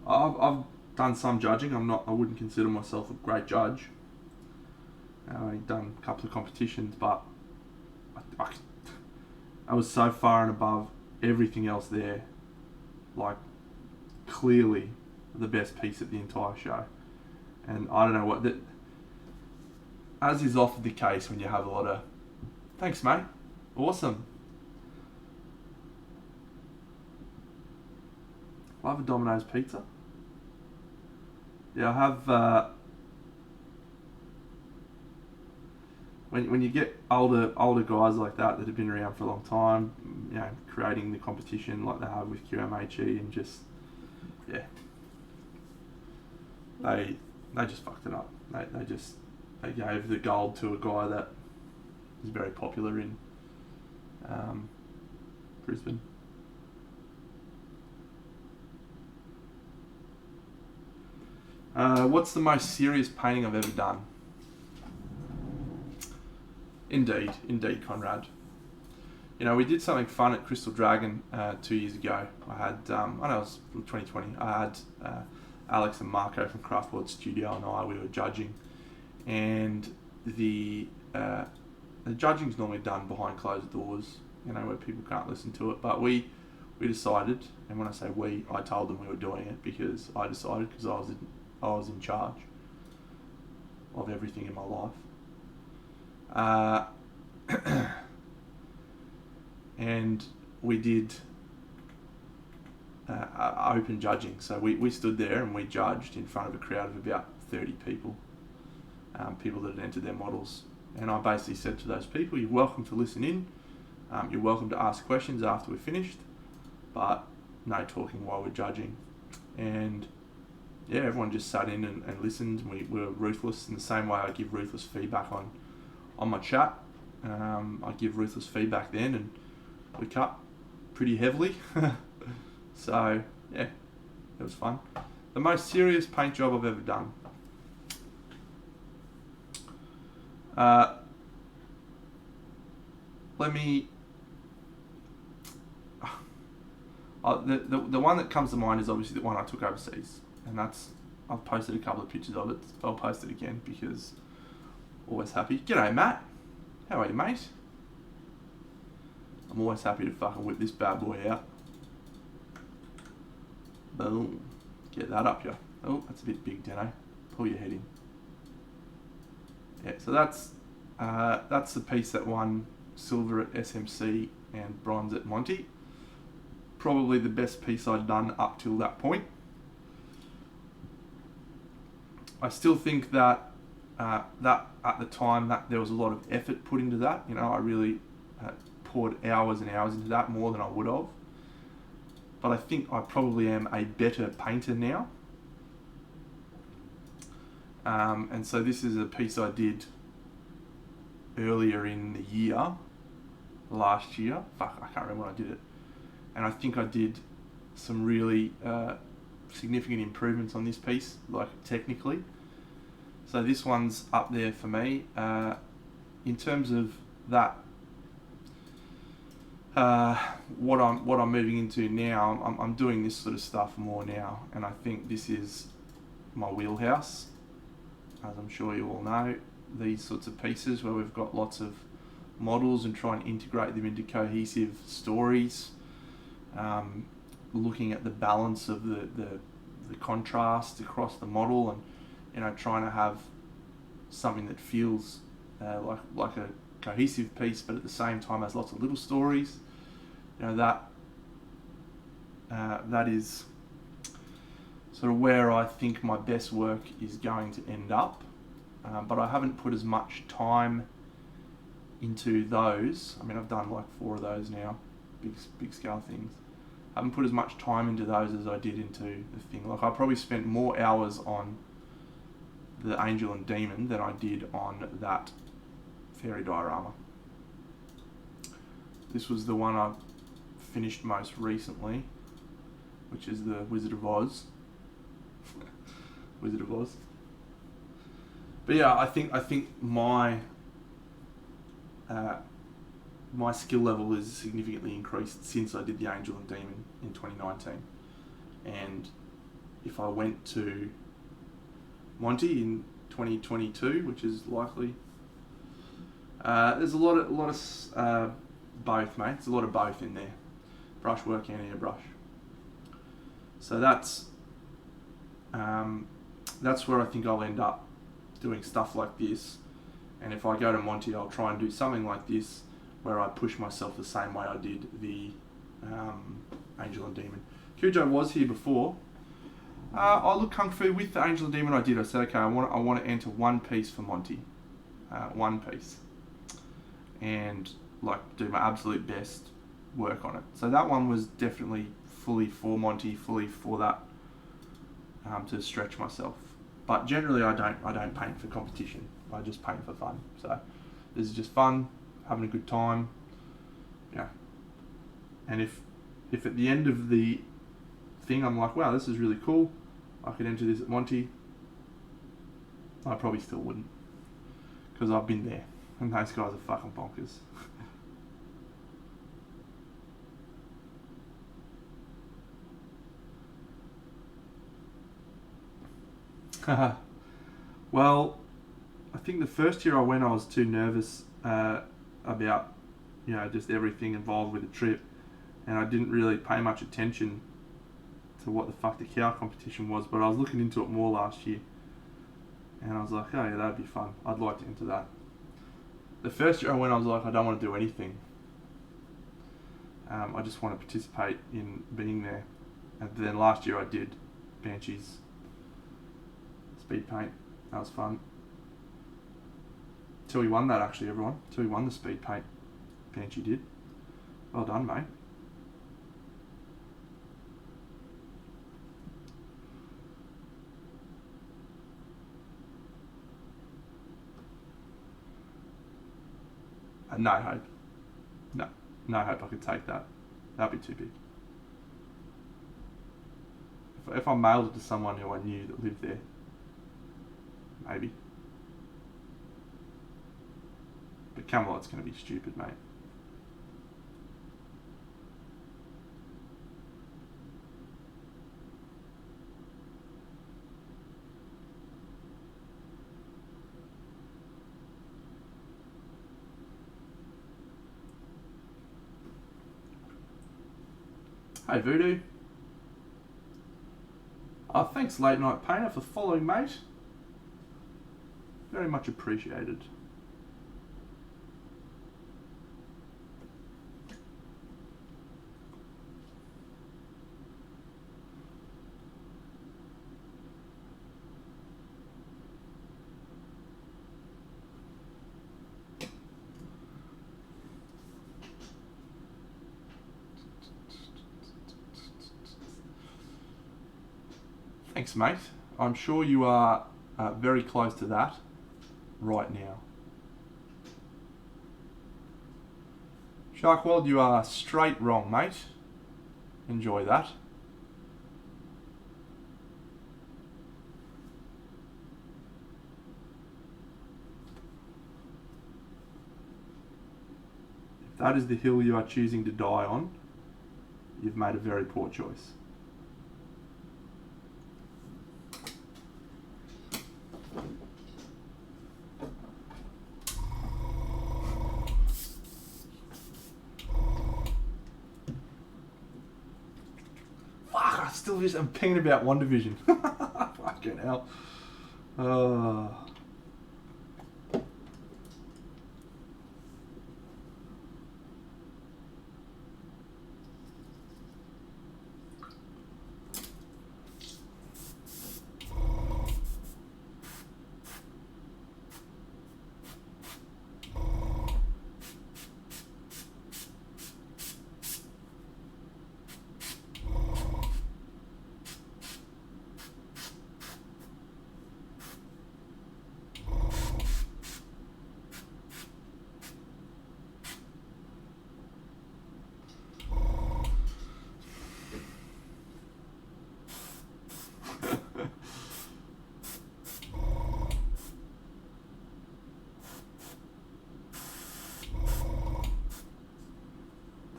I've done some judging. I wouldn't consider myself a great judge. I've done a couple of competitions, but I was so far and above everything else there. Like, clearly the best piece of the entire show. And I don't know what that, as is often the case when you have a lot of, thanks mate, awesome. Love a Domino's pizza. Yeah, I have. When you get older guys like that have been around for a long time, you know, creating the competition like they have with QMHE, and just they just fucked it up. They gave the gold to a guy that is very popular in Brisbane. What's the most serious painting I've ever done? Indeed, Conrad. You know, we did something fun at Crystal Dragon 2 years ago. I had, I know it was 2020, I had Alex and Marco from Craftboard Studio and we were judging. And the judging's normally done behind closed doors, you know, where people can't listen to it. But we decided, and when I say we, I told them we were doing it because I decided, because I was in charge of everything in my life. And we did open judging. So we stood there and we judged in front of a crowd of about 30 people, people that had entered their models. And I basically said to those people, you're welcome to listen in, you're welcome to ask questions after we're finished, but no talking while we're judging. And yeah, everyone just sat in and listened. We were ruthless in the same way I give ruthless feedback on my chat. I give ruthless feedback then, and we cut pretty heavily. So yeah, it was fun. The most serious paint job I've ever done. The one that comes to mind is obviously the one I took overseas, and I've posted a couple of pictures of it. I'll post it again because always happy. G'day Matt, how are you mate? I'm always happy to fucking whip this bad boy out. Boom, get that up here. Oh, that's a bit big, Deno. Pull your head in. Yeah, so that's the piece that won silver at SMC and bronze at Monty. Probably the best piece I'd done up till that point. I still think that that at the time that there was a lot of effort put into that. You know, I really poured hours and hours into that, more than I would have. But I think I probably am a better painter now. And so this is a piece I did earlier in the year, last year. Fuck, I can't remember when I did it. And I think I did some really significant improvements on this piece, like technically. So this one's up there for me. In terms of that, what I'm moving into now, I'm doing this sort of stuff more now, and I think this is my wheelhouse, as I'm sure you all know. These sorts of pieces where we've got lots of models and try and integrate them into cohesive stories, looking at the balance of the contrast across the model, and you know, trying to have something that feels like a cohesive piece, but at the same time has lots of little stories. You know, that is sort of where I think my best work is going to end up. But I haven't put as much time into those. I mean, I've done like 4 of those now, big scale things. I haven't put as much time into those as I did into the thing. Like, I probably spent more hours on the Angel and Demon than I did on that fairy diorama. This was the one I finished most recently, which is the Wizard of Oz. Wizard of Oz. But yeah, I think my my skill level is significantly increased since I did the Angel and Demon in 2019, and if I went to Monty in 2022, which is likely. There's a lot of both, mate. There's a lot of both in there, brushwork and airbrush. So that's where I think I'll end up doing stuff like this. And if I go to Monty, I'll try and do something like this, where I push myself the same way I did the Angel and Demon. Cujo was here before. I looked Kung Fu with the Angel and Demon. I did. I said, okay, I want to enter one piece for Monty, one piece, and like do my absolute best work on it. So that one was definitely fully for Monty, fully for that, to stretch myself. But generally, I don't paint for competition. I just paint for fun. So this is just fun, having a good time. Yeah. And if at the end of the thing I'm like, wow, this is really cool, I could enter this at Monty, I probably still wouldn't, because I've been there and those guys are fucking bonkers. Well, I think the first year I went, I was too nervous about, just everything involved with the trip, and I didn't really pay much attention to what the fuck the cow competition was, but I was looking into it more last year, and I was like, oh yeah, that'd be fun. I'd like to enter that. The first year I went, I was like, I don't want to do anything. I just want to participate in being there. And then last year I did Banshees speed paint. That was fun. Till we won that, actually, everyone. Till we won the speed paint. Banshee did. Well done, mate. No hope. No hope I could take that. That'd be too big. If I mailed it to someone who I knew that lived there, maybe. But Camelot's going to be stupid, mate. Hey Voodoo. Thanks Late Night Painter for following, mate. Very much appreciated. Thanks, mate. I'm sure you are very close to that right now. Sharkworld, you are straight wrong, mate. Enjoy that. If that is the hill you are choosing to die on, you've made a very poor choice. I'm pinging about WandaVision. Fucking hell.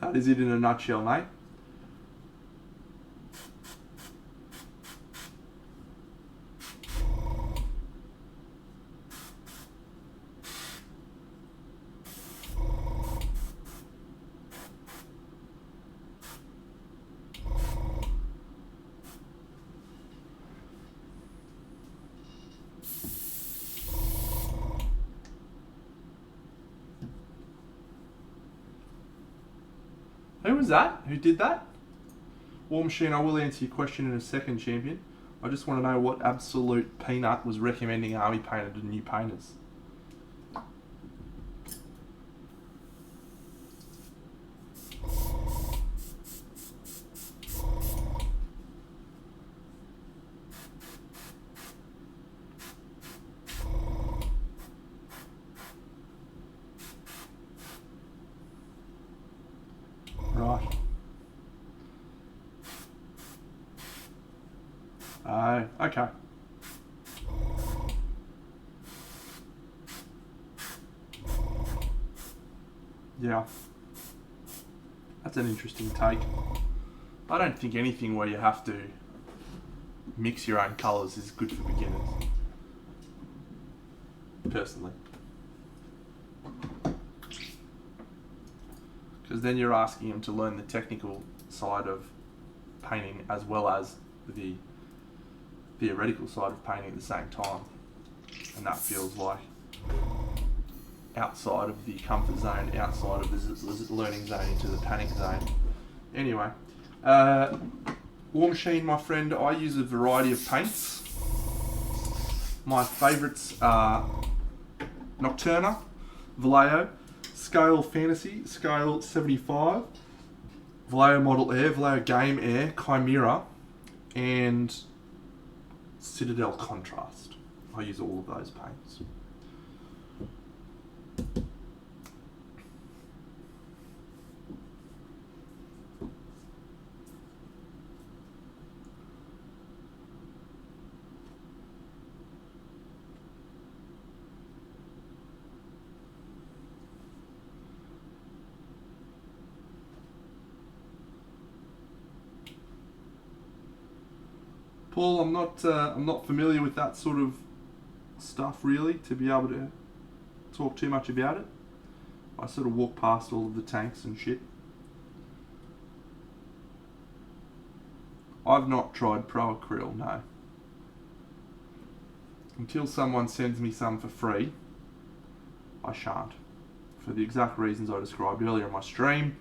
That is it in a nutshell, mate. Who was that? Who did that? War Machine, I will answer your question in a second, champion. I just want to know what absolute peanut was recommending Army Painter to new painters. Right. Oh, okay. Yeah. That's an interesting take. I don't think anything where you have to mix your own colours is good for beginners. Personally. Because then you're asking them to learn the technical side of painting as well as the theoretical side of painting at the same time. And that feels like outside of the comfort zone, outside of the learning zone into the panic zone. Anyway, War Machine, my friend, I use a variety of paints. My favourites are Nocturna, Vallejo, Scale Fantasy, Scale 75, Vallejo Model Air, Vallejo Game Air, Chimera, and Citadel Contrast. I use all of those paints. Paul, I'm not familiar with that sort of stuff really to be able to talk too much about it. I sort of walk past all of the tanks and shit. I've not tried Pro Acryl, no. Until someone sends me some for free, I shan't. For the exact reasons I described earlier in my stream,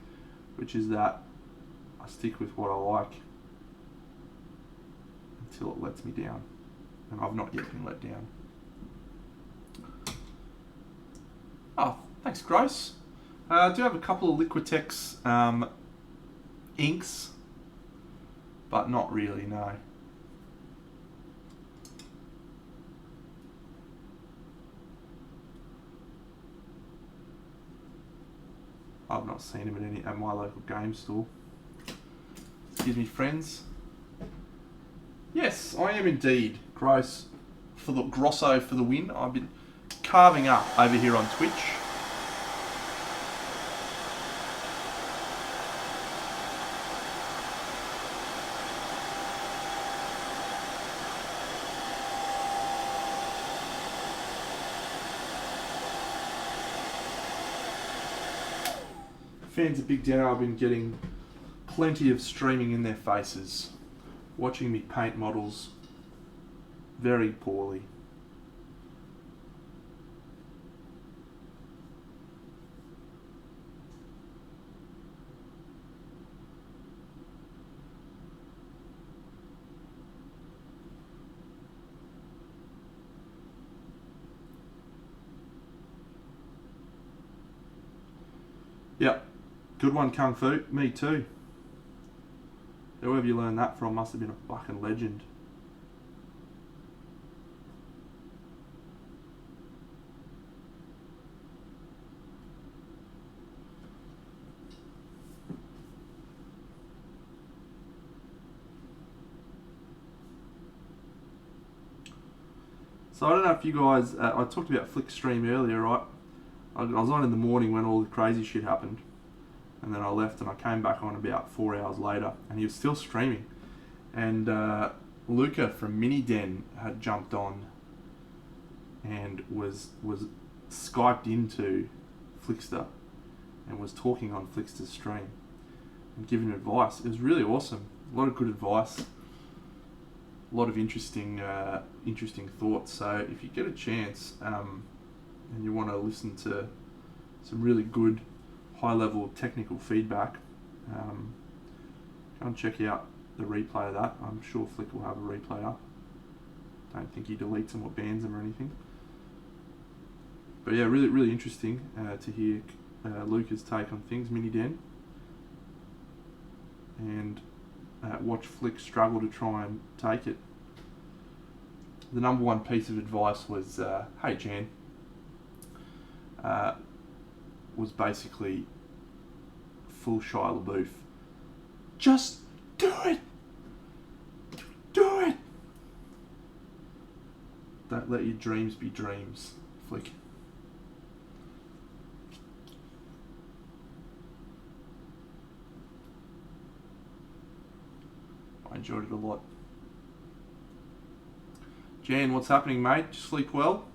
which is that I stick with what I like until it lets me down. And I've not yet been let down. Oh, thanks, Gross. I do have a couple of Liquitex inks, but not really, no. I've not seen him at my local game store. Excuse me, friends. Yes, I am indeed. Grosso for the win. I've been carving up over here on Twitch. Fans of Big Dano have been getting plenty of streaming in their faces, watching me paint models very poorly. Yep, good one, Kung Fu. Me too. Whoever you learned that from must have been a fucking legend. So I don't know if you guys, I talked about Flickstream earlier, right? I was on in the morning when all the crazy shit happened. And then I left and I came back on about 4 hours later and he was still streaming. And Luca from Mini Den had jumped on and was Skyped into Flickster and was talking on Flickster's stream and giving advice. It was really awesome. A lot of good advice. A lot of interesting thoughts. So if you get a chance and you want to listen to some really good high-level technical feedback, Go and check out the replay of that. I'm sure Flick will have a replay up. Don't think he deletes them or bans them or anything. But yeah, really, really interesting to hear Luca's take on things, Mini Den, and watch Flick struggle to try and take it. The number one piece of advice was, hey Jan, was basically full Shia LaBeouf. Just do it! Do it! Don't let your dreams be dreams, Flick. I enjoyed it a lot. Jan, what's happening, mate? Did you sleep well?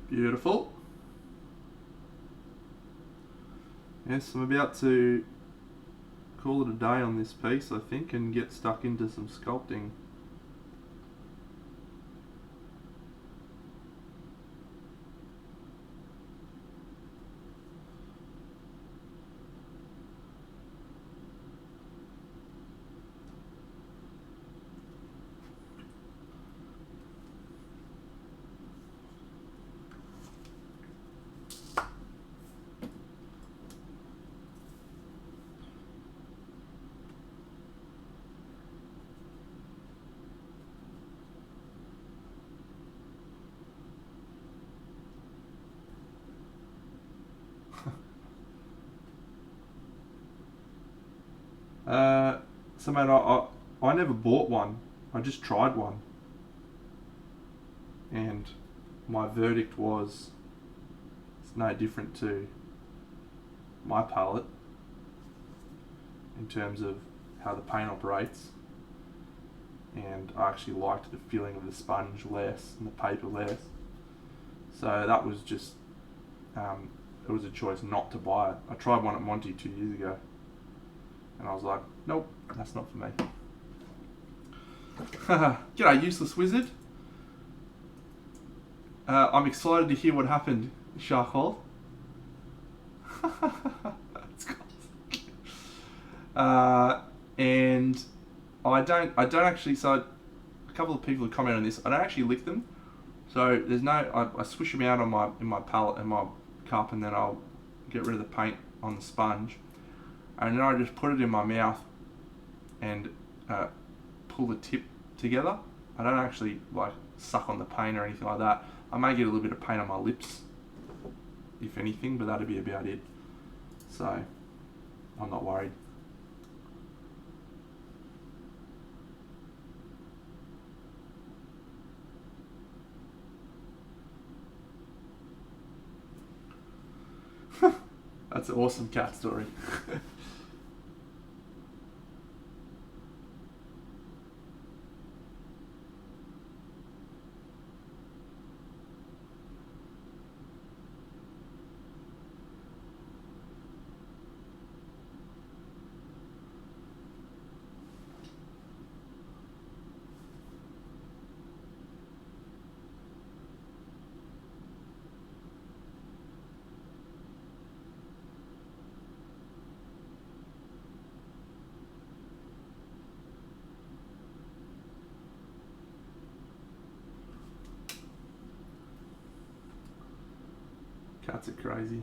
Beautiful. Yes, I'm about to call it a day on this piece, I think, and get stuck into some sculpting. So mate, I never bought one. I just tried one. And my verdict was it's no different to my palette in terms of how the paint operates. And I actually liked the feeling of the sponge less and the paper less. So that was just, it was a choice not to buy it. I tried one at Monty 2 years ago. And I was like, nope, that's not for me. G'day, useless wizard. I'm excited to hear what happened, Sharkhold. That's classic. And I don't actually. So a couple of people have commented on this. I don't actually lick them. So there's no. I swish them out on in my palette and my cup, and then I'll get rid of the paint on the sponge. And then I just put it in my mouth and pull the tip together. I don't actually like suck on the paint or anything like that. I may get a little bit of paint on my lips, if anything, but that'd be about it. So I'm not worried. That's an awesome cat story. Cats are crazy.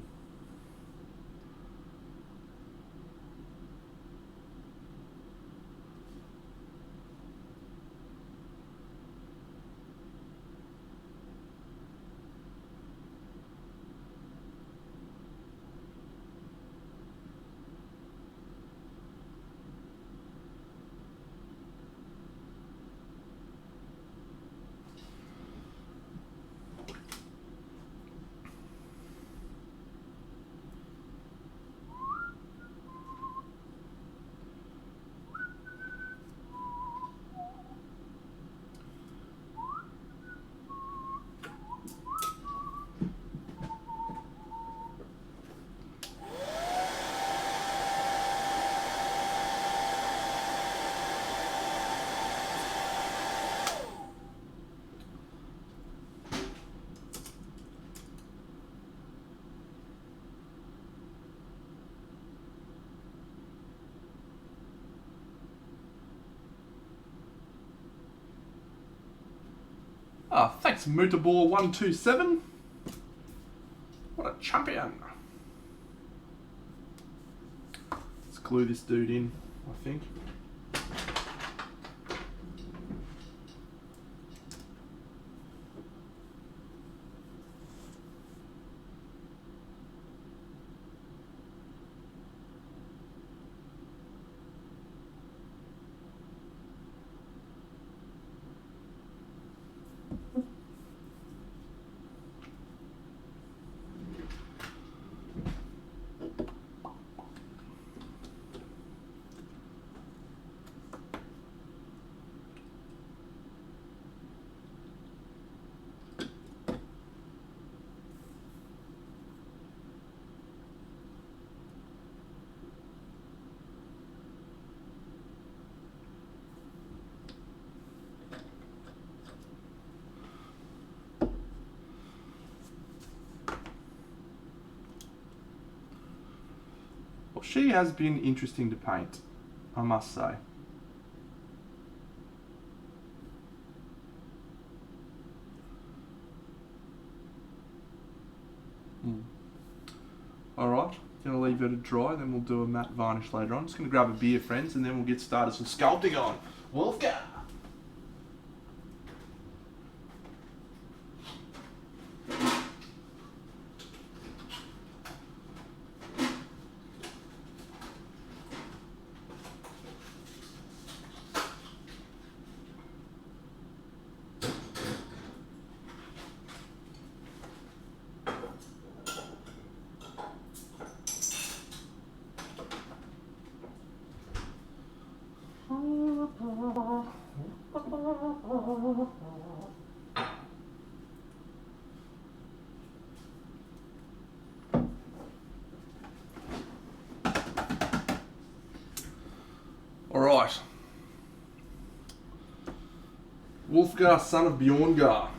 Thanks Mutabor127. What a champion. Let's glue this dude in, I think. She has been interesting to paint, I must say. Alright, gonna leave her to dry, then we'll do a matte varnish later on. Just gonna grab a beer, friends, and then we'll get started some sculpting on Wolfgar. Alright. Wolfgar, son of Bjorngar.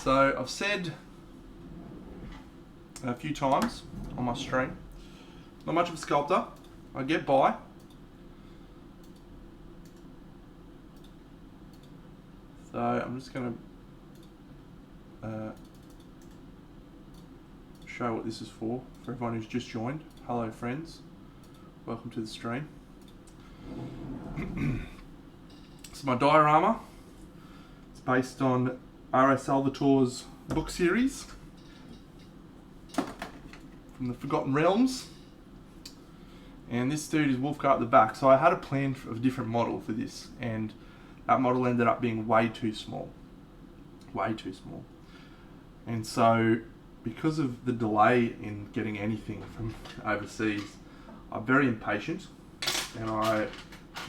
So I've said a few times on my stream, not much of a sculptor. I get by. So I'm just going to show what this is for everyone who's just joined. Hello friends, welcome to the stream. It's my diorama. It's based on R.A. Salvatore's book series from the Forgotten Realms. And this dude is Wolfgar at the back. So I had a plan of a different model for this, and that model ended up being way too small. Way too small. And so, because of the delay in getting anything from overseas, I'm very impatient, and I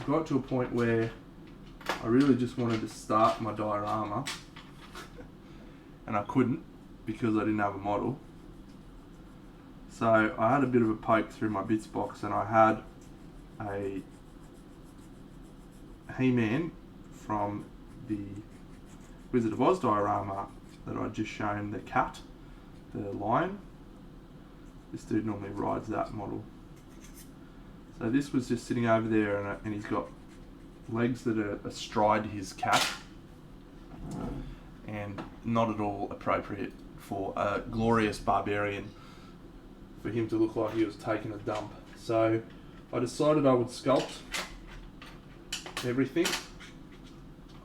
got to a point where I really just wanted to start my diorama, and I couldn't because I didn't have a model. So I had a bit of a poke through my bits box, and I had a He-Man from the Wizard of Oz diorama that I'd just shown, the cat, the lion. This dude normally rides that model. So this was just sitting over there, and he's got legs that are astride his cat, and not at all appropriate for a glorious barbarian for him to look like he was taking a dump. So I decided I would sculpt everything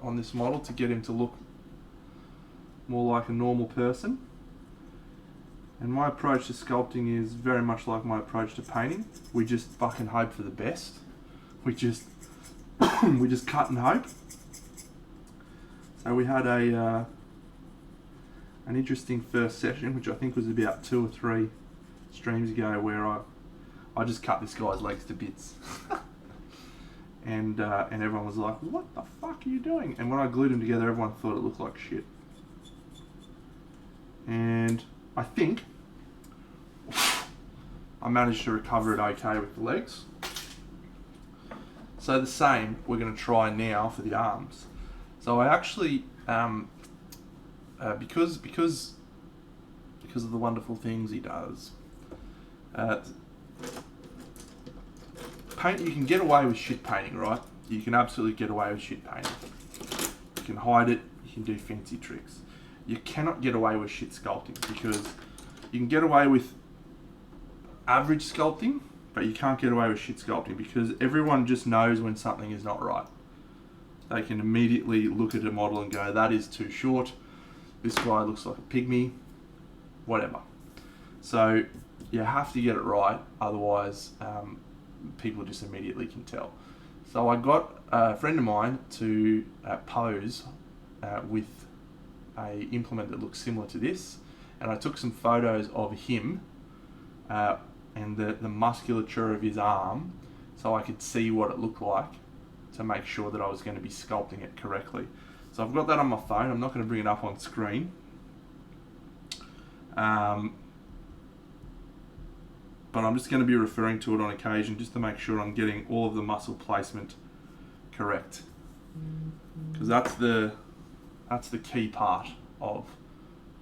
on this model to get him to look more like a normal person. And my approach to sculpting is very much like my approach to painting. We just fucking hope for the best. We just we just cut and hope. So we had an interesting first session, which I think was about 2 or 3 streams ago, where I just cut this guy's legs to bits. and everyone was like, what the fuck are you doing? And when I glued them together, everyone thought it looked like shit. And I think I managed to recover it okay with the legs. So the same we're going to try now for the arms. So I actually, because because of the wonderful things he does. Paint, you can get away with shit painting, right? You can absolutely get away with shit painting. You can hide it, you can do fancy tricks. You cannot get away with shit sculpting, because you can get away with average sculpting, but you can't get away with shit sculpting, because everyone just knows when something is not right. They can immediately look at a model and go, that is too short, this guy looks like a pygmy, whatever. So you have to get it right, otherwise people just immediately can tell. So I got a friend of mine to pose with a implement that looks similar to this, and I took some photos of him and the musculature of his arm, so I could see what it looked like to make sure that I was going to be sculpting it correctly. So I've got that on my phone. I'm not going to bring it up on screen. But I'm just going to be referring to it on occasion just to make sure I'm getting all of the muscle placement correct. Because that's the key part of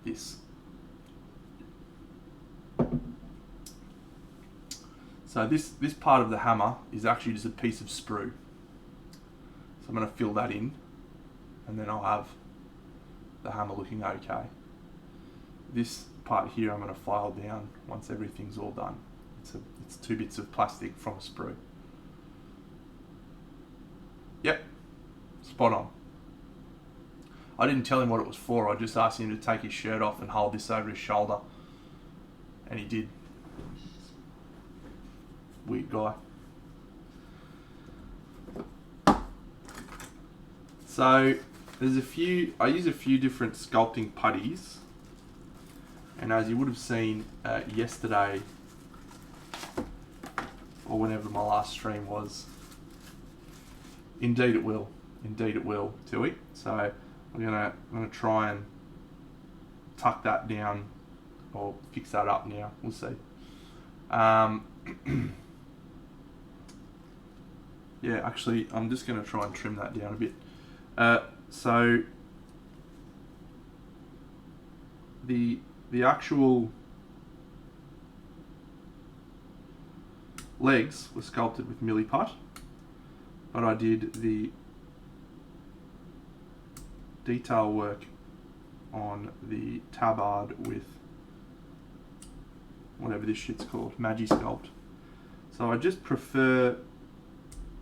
this. So this part of the hammer is actually just a piece of sprue. So I'm going to fill that in, and then I'll have the hammer looking okay. This part here I'm going to file down once everything's all done. It's 2 bits of plastic from a sprue. Yep, spot on. I didn't tell him what it was for. I just asked him to take his shirt off and hold this over his shoulder, and he did. Weird guy. So I use a few different sculpting putties, and as you would have seen yesterday, or whenever my last stream was, indeed it will, Tui. So I'm gonna try and tuck that down or fix that up now. We'll see. Yeah, actually, I'm just gonna try and trim that down a bit. So the actual legs were sculpted with Milliput, but I did the detail work on the tabard with whatever this shit's called, Magisculpt. So I just prefer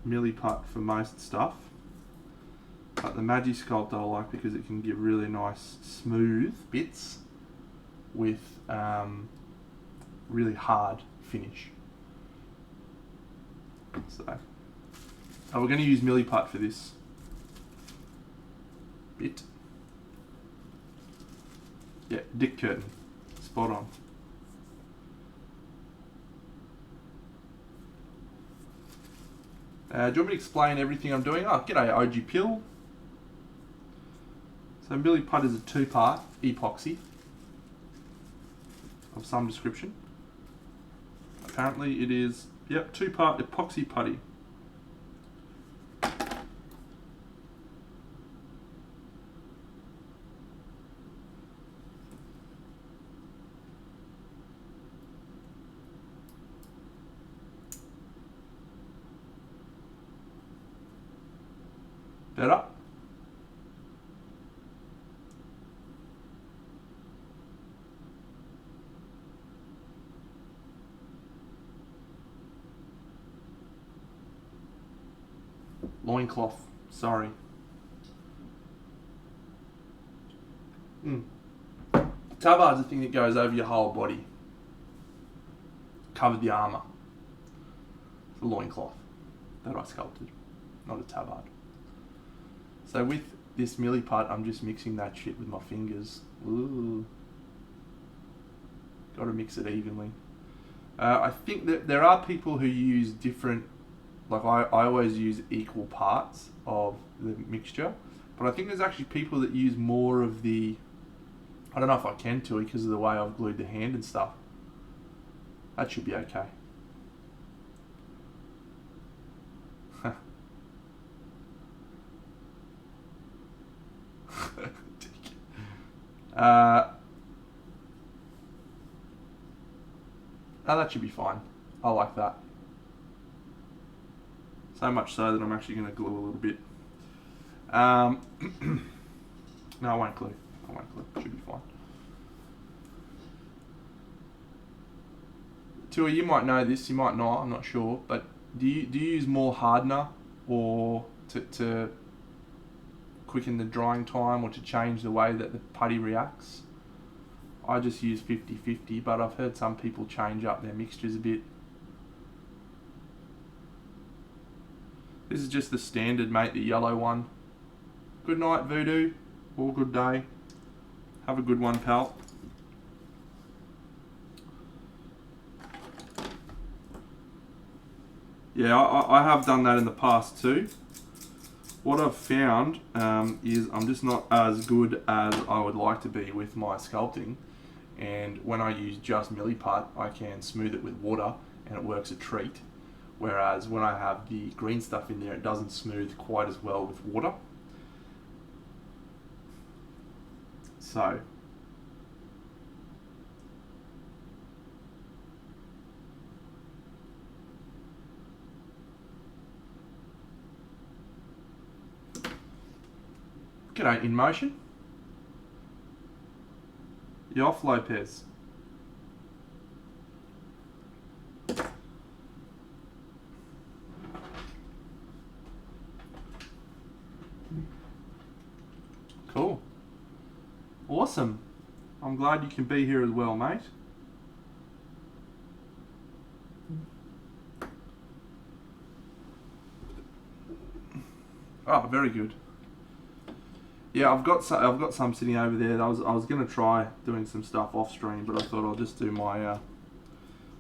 Milliput for most stuff, but the Magisculpt I like because it can give really nice smooth bits with really hard finish. So we're going to use Milliput for this bit. Yeah, Dick Curtin, spot on. Do you want me to explain everything I'm doing? Oh, g'day OG Pill. So Milliput is a 2-part epoxy of some description. Apparently it is, yep, 2-part epoxy putty. Better? Loincloth, sorry. Tabard's the thing that goes over your whole body. Covered the armour. It's a loincloth that I sculpted, not a tabard. So with this Milliput, I'm just mixing that shit with my fingers. Ooh. Gotta mix it evenly. I think that there are people who use different, like I always use equal parts of the mixture, but I think there's actually people that use more of the, I don't know if I can too because of the way I've glued the hand and stuff. That should be okay. No, that should be fine. I like that. So much so that I'm actually going to glue a little bit. No, I won't glue. Should be fine. Tui, you might know this, you might not, I'm not sure, but do you use more hardener or to quicken the drying time or to change the way that the putty reacts? I just use 50-50, but I've heard some people change up their mixtures a bit. This is just the standard, mate, the yellow one. Good night, Voodoo, or good day. Have a good one, pal. Yeah, I have done that in the past too. What I've found is I'm just not as good as I would like to be with my sculpting, and when I use just Milliput, I can smooth it with water and it works a treat, whereas when I have the green stuff in there, it doesn't smooth quite as well with water. So g'day, In Motion. You off, Lopez? Cool. Awesome. I'm glad you can be here as well, mate. Oh, very good. Yeah, I've got some sitting over there. I was gonna try doing some stuff off stream, but I thought I'll just do my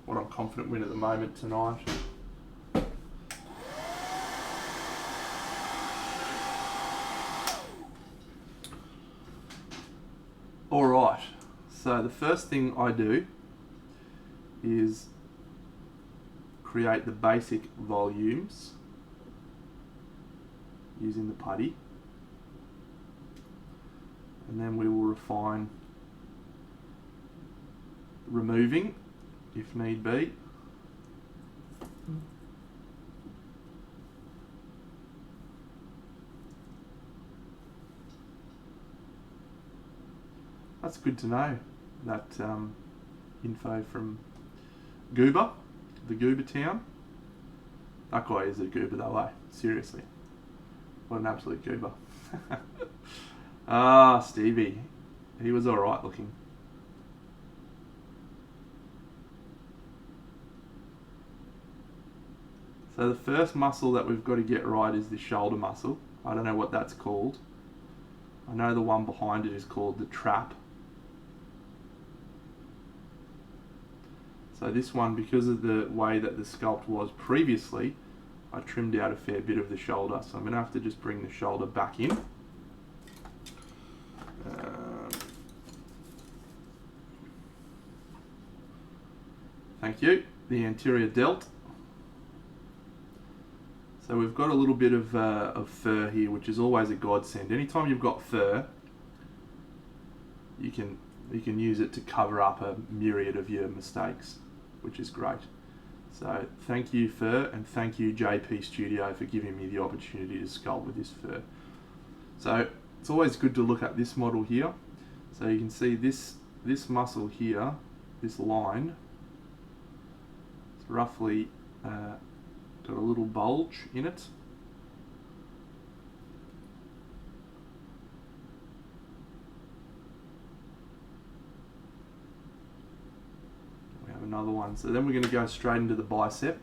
what I'm confident with at the moment tonight. All right. So the first thing I do is create the basic volumes using the putty. And then we will refine removing if need be. That's good to know, that info from Goober, the Goober town. That guy is a goober though, eh? Seriously. What an absolute goober. Ah, Stevie. He was alright looking. So the first muscle that we've got to get right is the shoulder muscle. I don't know what that's called. I know the one behind it is called the trap. So this one, because of the way that the sculpt was previously, I trimmed out a fair bit of the shoulder. So I'm going to have to just bring the shoulder back in. Thank you. The anterior delt. So we've got a little bit of fur here, which is always a godsend. Anytime you've got fur, you can use it to cover up a myriad of your mistakes, which is great. So thank you, fur, and thank you, JP Studio, for giving me the opportunity to sculpt with this fur. So it's always good to look at this model here. So you can see this muscle here, this line, it's roughly got a little bulge in it. We have another one. So then we're going to go straight into the bicep.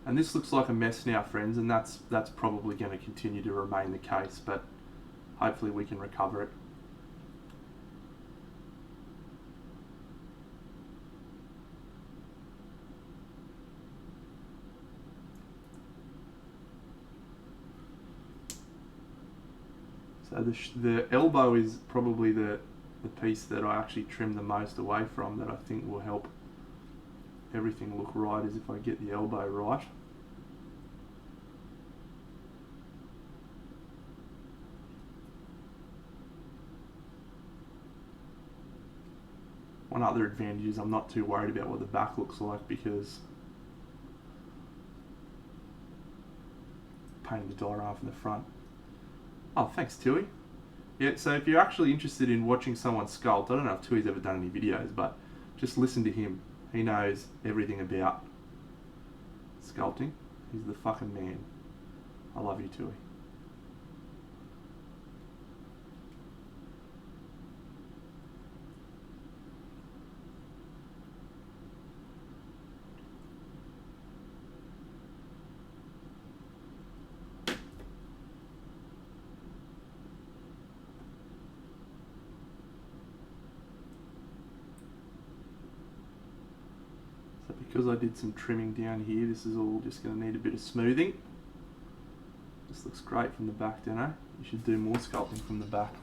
And this looks like a mess now, friends, and that's probably going to continue to remain the case, but hopefully we can recover it. So the elbow is probably the the piece that I actually trim the most away from, that I think will help everything look right, is if I get the elbow right. One other advantage is I'm not too worried about what the back looks like, because painted the diorama from the front. Oh, thanks, Tui. Yeah, so if you're actually interested in watching someone sculpt, I don't know if Tui's ever done any videos, but just listen to him. He knows everything about sculpting. He's the fucking man. I love you, Tui. So because I did some trimming down here, this is all just going to need a bit of smoothing. This looks great from the back, don't I? You should do more sculpting from the back.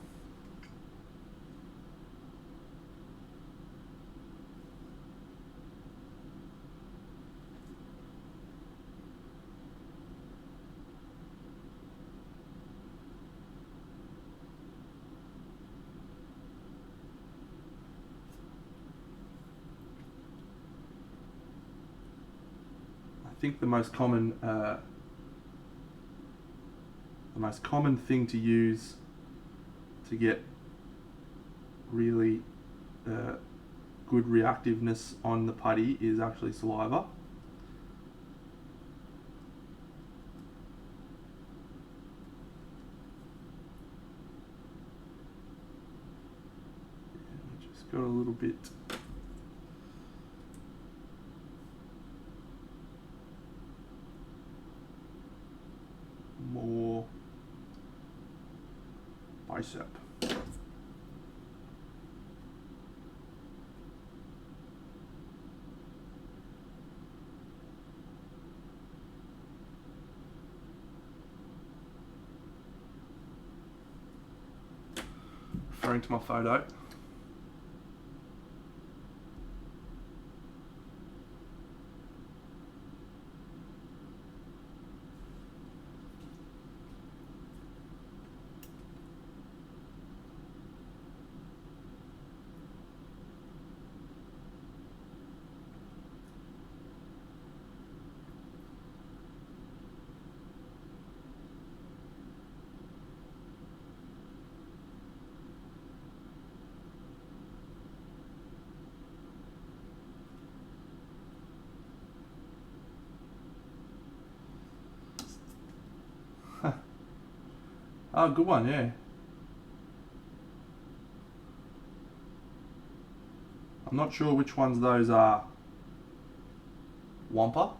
I think the most common thing to use to get really good reactiveness on the putty is actually saliva. Yeah, just got a little bit. More bicep. Referring to my photo. Oh, good one, yeah. I'm not sure which ones those are. Wampa?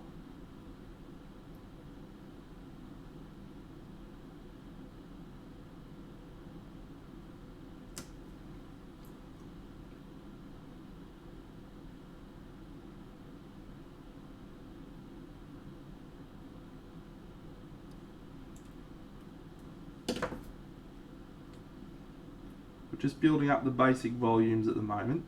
We're just building up the basic volumes at the moment.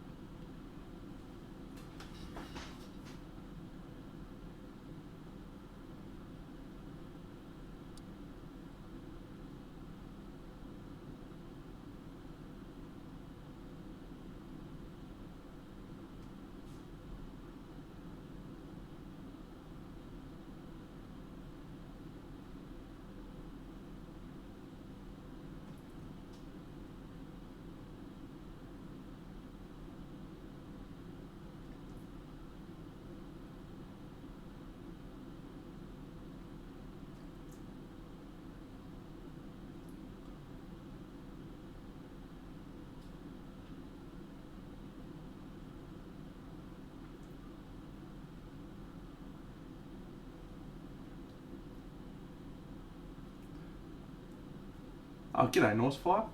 Oh, g'day, Norsefire.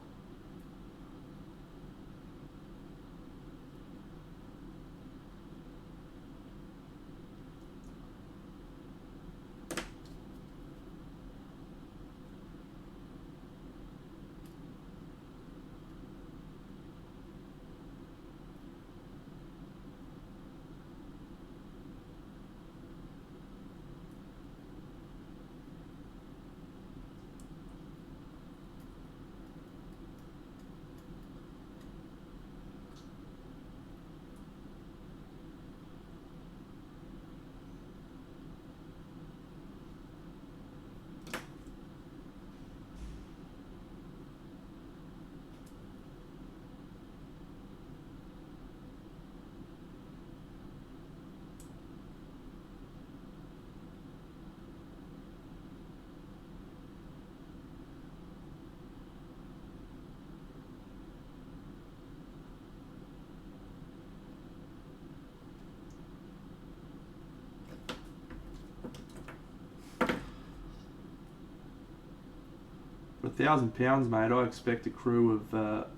£1,000, mate, I expect a crew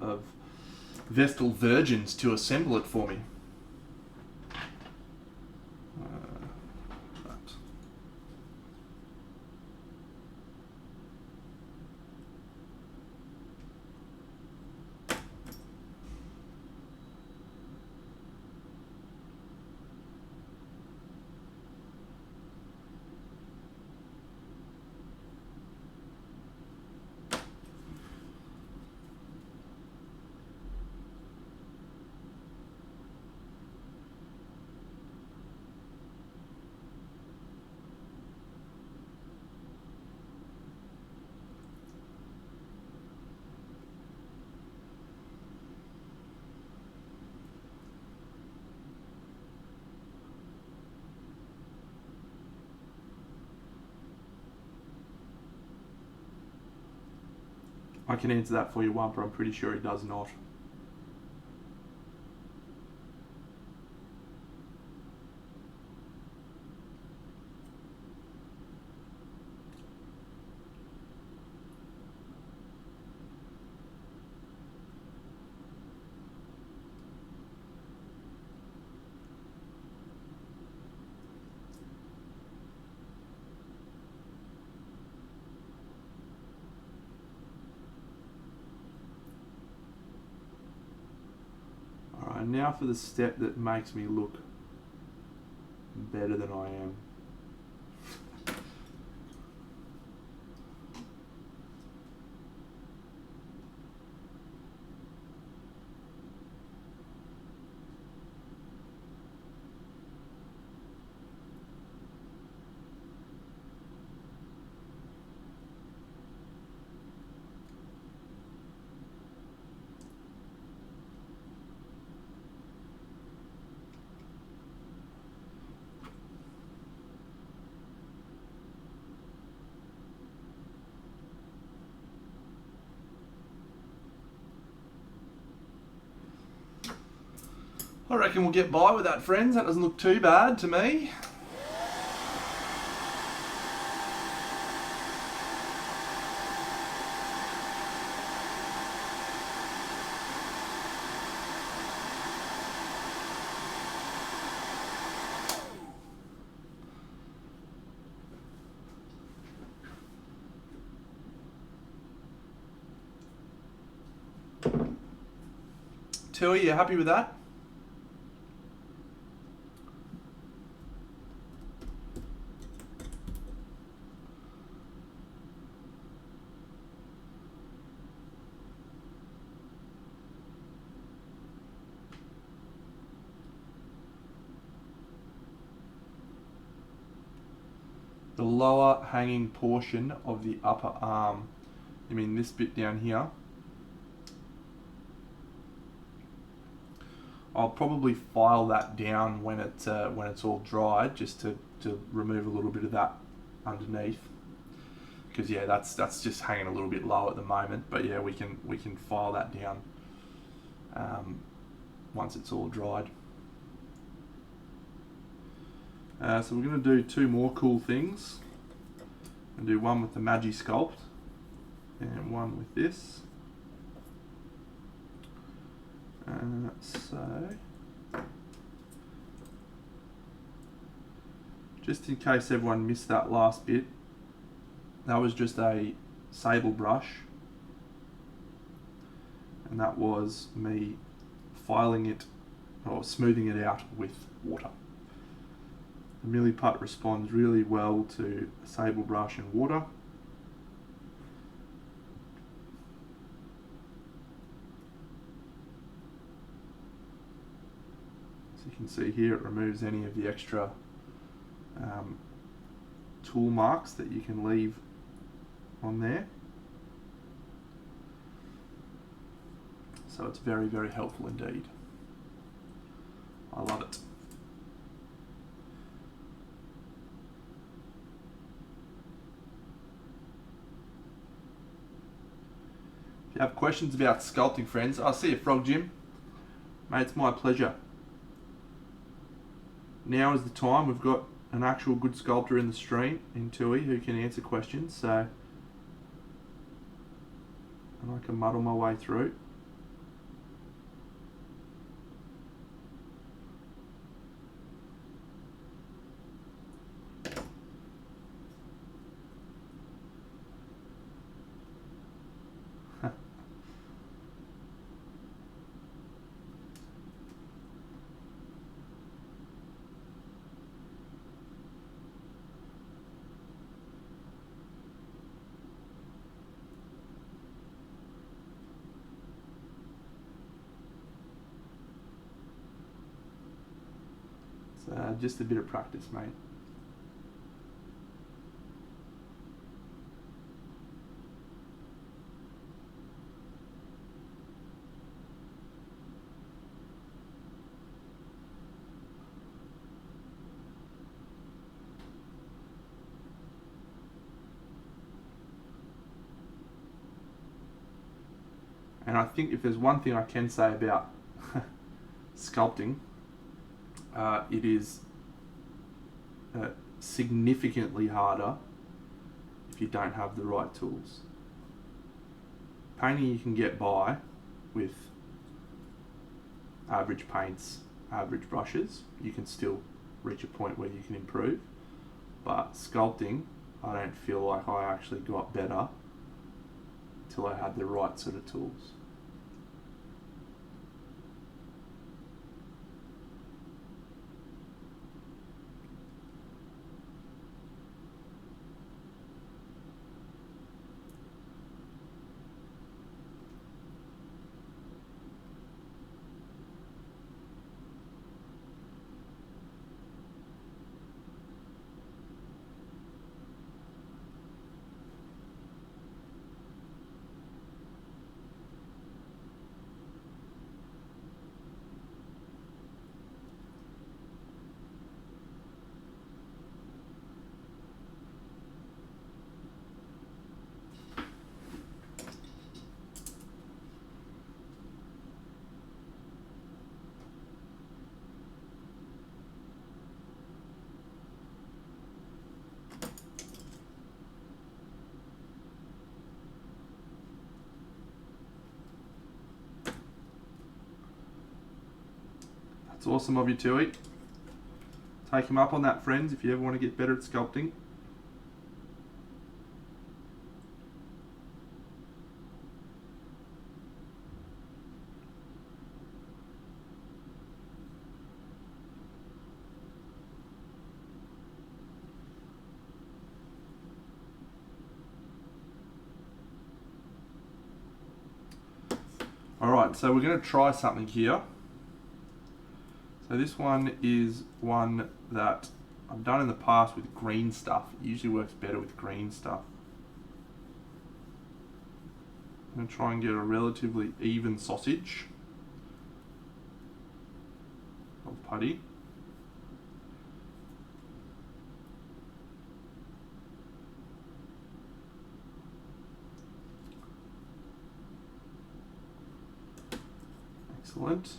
of Vestal virgins to assemble it for me. That. I can answer that for you, Wumper. I'm pretty sure he does not. Alright, now for the step that makes me look better than I am. I reckon we'll get by with that, friends. That doesn't look too bad to me. Tui, you happy with that? The lower hanging portion of the upper arm. You mean this bit down here? I'll probably file that down when it's all dried, just to remove a little bit of that underneath. Because yeah, that's just hanging a little bit low at the moment. But yeah, we can file that down once it's all dried. So we're going to do two more cool things. And do one with the Magi Sculpt and one with this. So, just in case everyone missed that last bit, that was just a sable brush, and that was me filing it or smoothing it out with water. The Milliput responds really well to a sable brush and water. You can see here it removes any of the extra tool marks that you can leave on there. So it's very, very helpful indeed. I love it. If you have questions about sculpting, friends, I'll see you, Frog Jim. Mate, it's my pleasure. Now is the time. We've got an actual good sculptor in the stream in Tui who can answer questions. So and I can muddle my way through. Just a bit of practice, mate. And I think if there's one thing I can say about sculpting, it is significantly harder if you don't have the right tools. Painting you can get by with average paints, average brushes. You can still reach a point where you can improve. But sculpting, I don't feel like I actually got better until I had the right sort of tools. That's awesome of you, Tui. Take him up on that, friends, if you ever want to get better at sculpting. Alright, so we're going to try something here. So this one is one that I've done in the past with green stuff. It usually works better with green stuff. I'm going to try and get a relatively even sausage of putty. Excellent.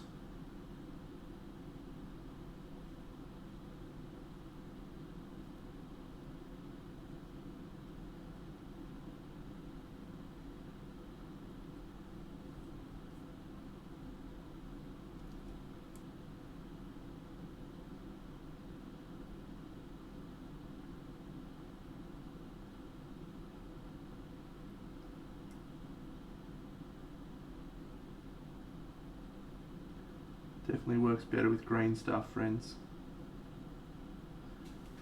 Definitely works better with green stuff, friends.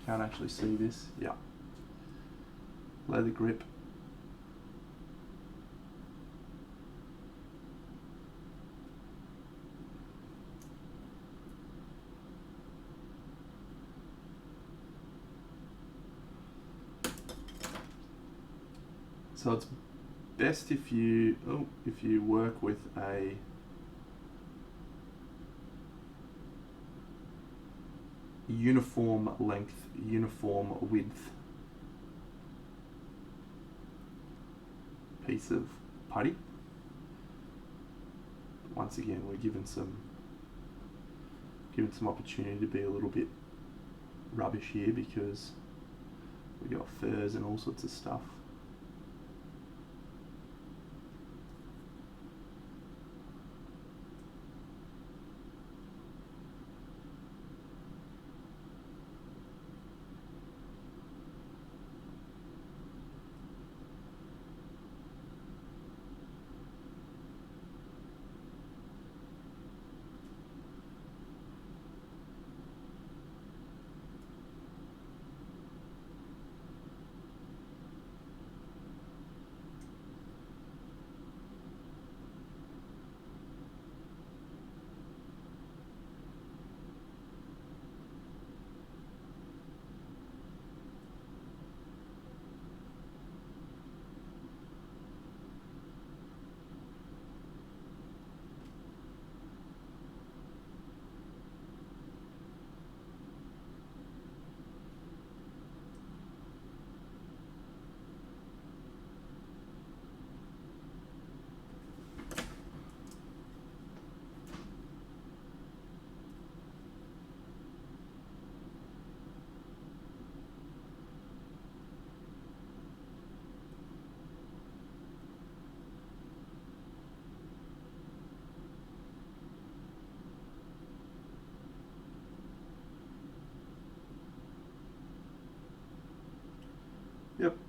Can't actually see this. Yeah. Leather grip. So it's best if you work with a uniform length, uniform width piece of putty. Once again, we're given some opportunity to be a little bit rubbish here because we got furs and all sorts of stuff.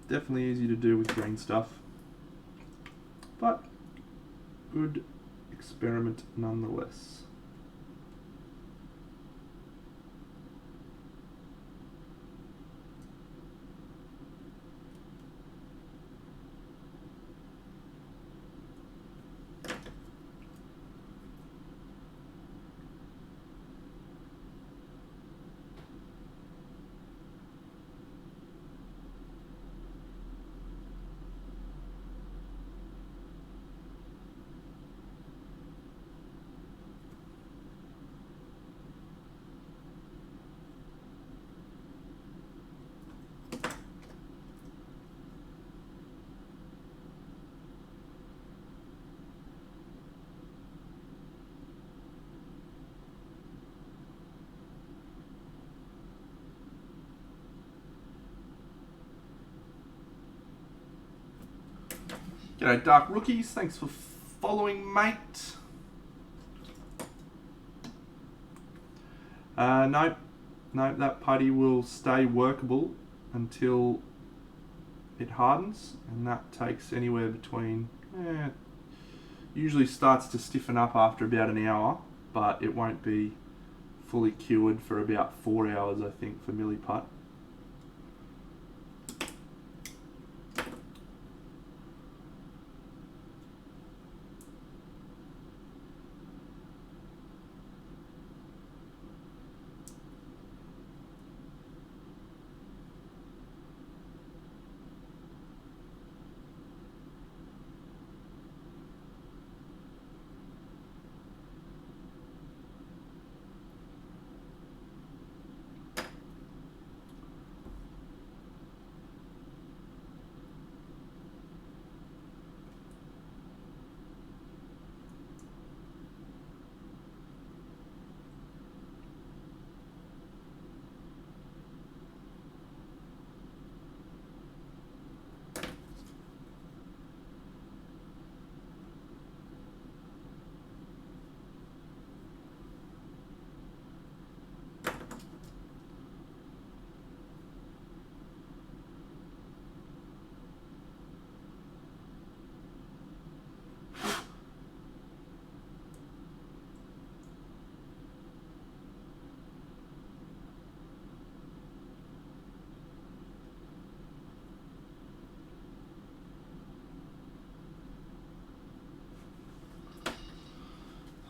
Definitely easy to do with green stuff, but good experiment nonetheless. G'day Dark Rookies, thanks for following, mate. Nope, that putty will stay workable until it hardens, and that takes anywhere between, usually starts to stiffen up after about an hour, but it won't be fully cured for about 4 hours, I think, for Milliput.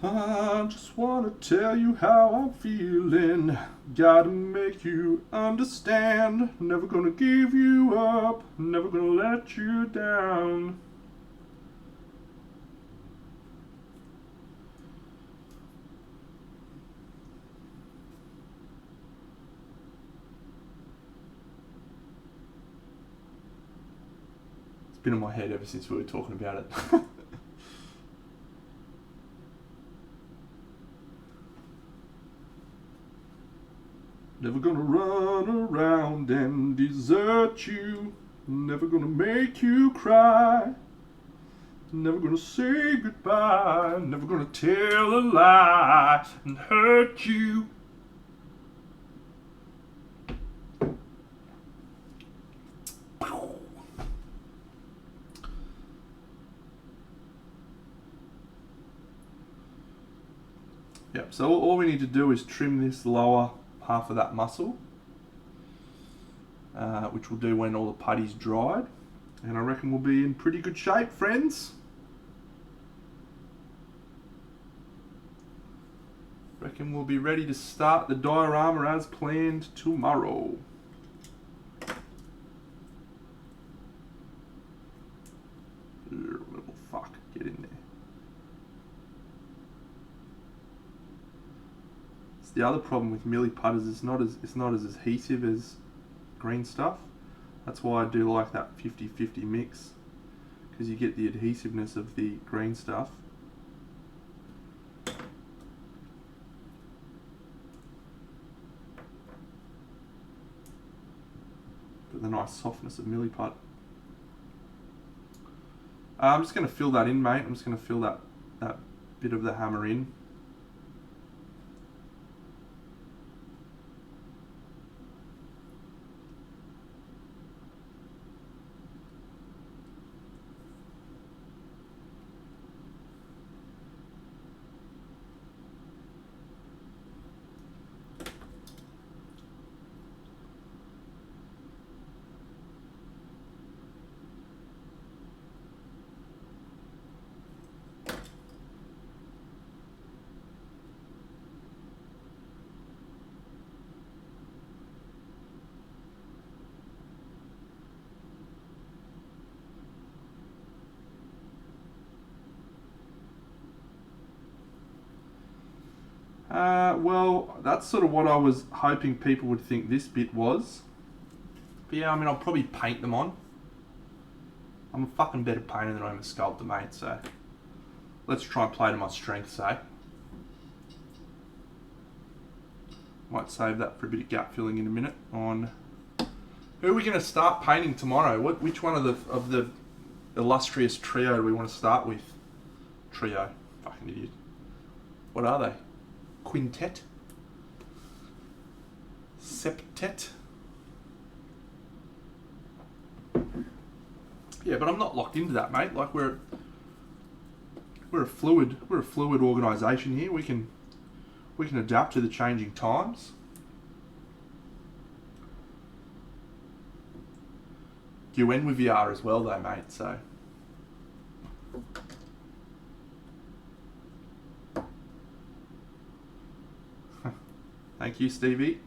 I just wanna tell you how I'm feeling. Gotta make you understand. Never gonna give you up. Never gonna let you down. It's been in my head ever since we were talking about it. Never gonna run around and desert you. Never gonna make you cry. Never gonna say goodbye. Never gonna tell a lie and hurt you. Yep, so all we need to do is trim this lower half of that muscle, which we'll do when all the putty's dried, and I reckon we'll be in pretty good shape, friends. Reckon we'll be ready to start the diorama as planned tomorrow. Little fuck, get in there. The other problem with Milliput is it's not as adhesive as green stuff. That's why I do like that 50-50 mix, because you get the adhesiveness of the green stuff. But the nice softness of Milliput. I'm just going to fill that in, mate. I'm just going to fill that bit of the hammer in. Well, that's sort of what I was hoping people would think this bit was. But yeah, I mean, I'll probably paint them on. I'm a fucking better painter than I am a sculptor, mate, so let's try and play to my strengths, eh? Might save that for a bit of gut filling in a minute on who are we going to start painting tomorrow? Which one of the illustrious trio do we want to start with? Trio. Fucking idiot. What are they? Quintet? Septet? Yeah, but I'm not locked into that, mate. Like we're a fluid organisation here. We can adapt to the changing times. You end with VR as well, though, mate. So. Thank you, Stevie.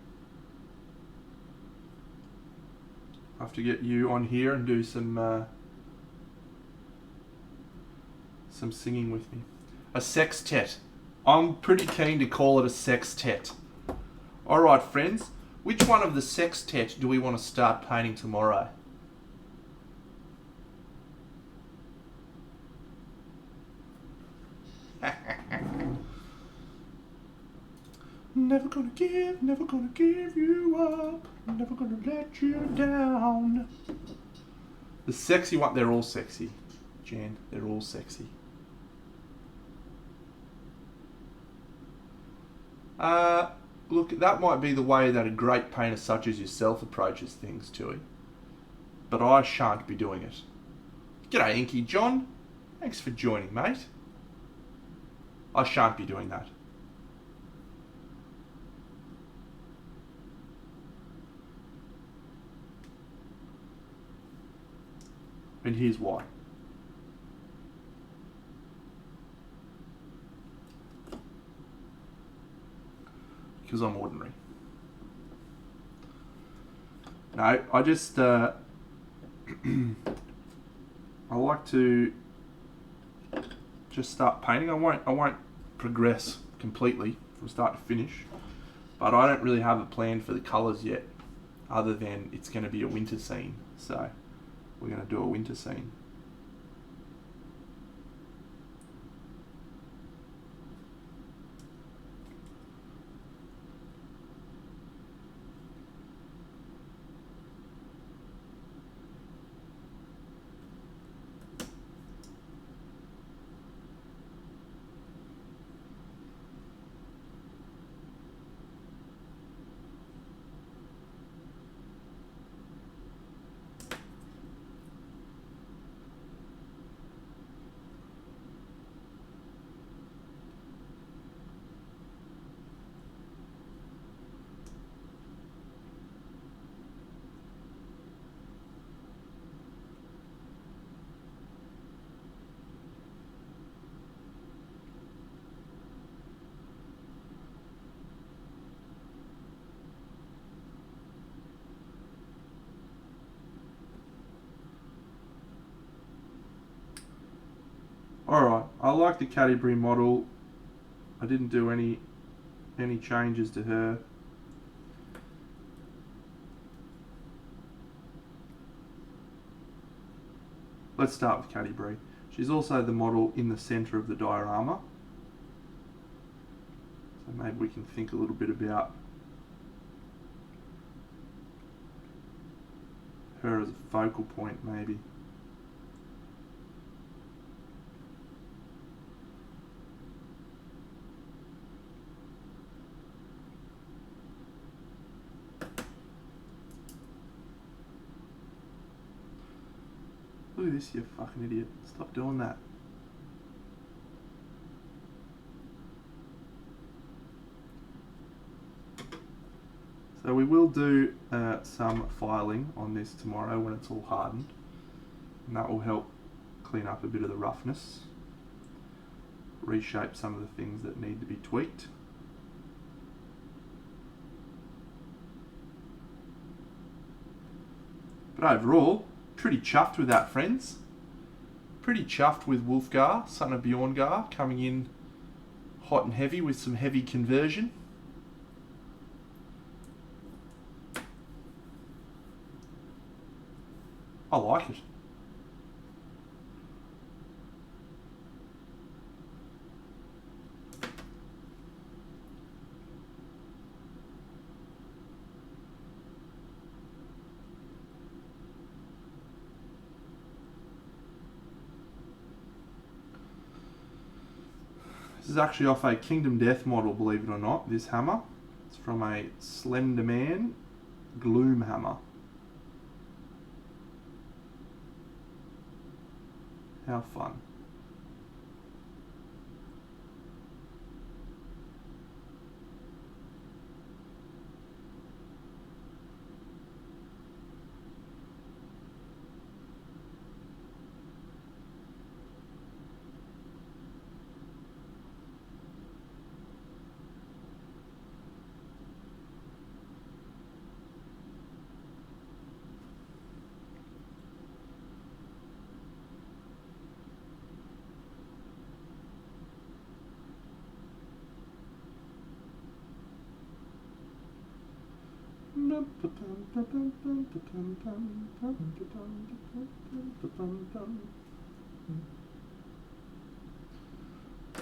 I have to get you on here and do some singing with me. A sextet. I'm pretty keen to call it a sextet. All right, friends. Which one of the sextet do we want to start painting tomorrow? Never gonna give you up. Never gonna let you down. The sexy one, they're all sexy, Jan. They're all sexy. Look, that might be the way that a great painter such as yourself approaches things, Tui. But I shan't be doing it. G'day, Inky John. Thanks for joining, mate. I shan't be doing that. And here's why. Because I'm ordinary. No, I just I like to just start painting. I won't progress completely from start to finish, but I don't really have a plan for the colours yet, other than it's going to be a winter scene. So we're going to do a winter scene. Alright, I like the Cadbury model. I didn't do any changes to her. Let's start with Cadbury. She's also the model in the centre of the diorama. So maybe we can think a little bit about her as a focal point, maybe. Look at this, you fucking idiot. Stop doing that. So we will do some filing on this tomorrow when it's all hardened. And that will help clean up a bit of the roughness. Reshape some of the things that need to be tweaked. But overall, pretty chuffed with that, friends. Pretty chuffed with Wulfgar, son of Bjorngar, coming in hot and heavy with some heavy conversion. I like it. This is actually off a Kingdom Death model, believe it or not, this hammer. It's from a Slender Man Gloom hammer. How fun.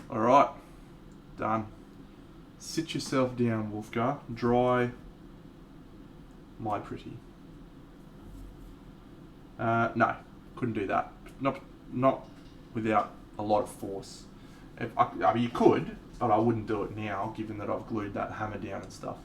Alright, done. Sit yourself down, Wolfgar. Dry, my pretty. No, couldn't do that. Not without a lot of force. I mean, you could, but I wouldn't do it now, given that I've glued that hammer down and stuff.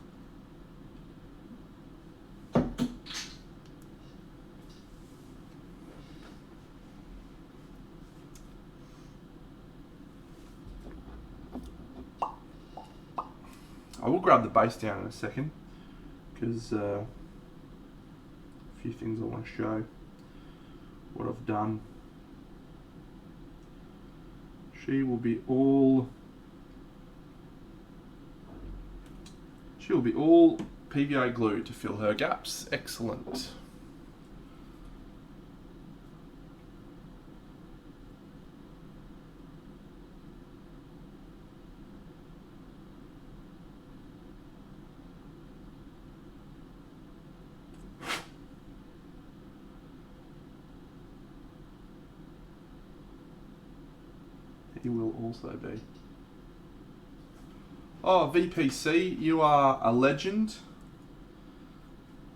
I will grab the base down in a second, because a few things I want to show what I've done. She'll be all PVA glue to fill her gaps. Excellent. He will also be. Oh, VPC, you are a legend.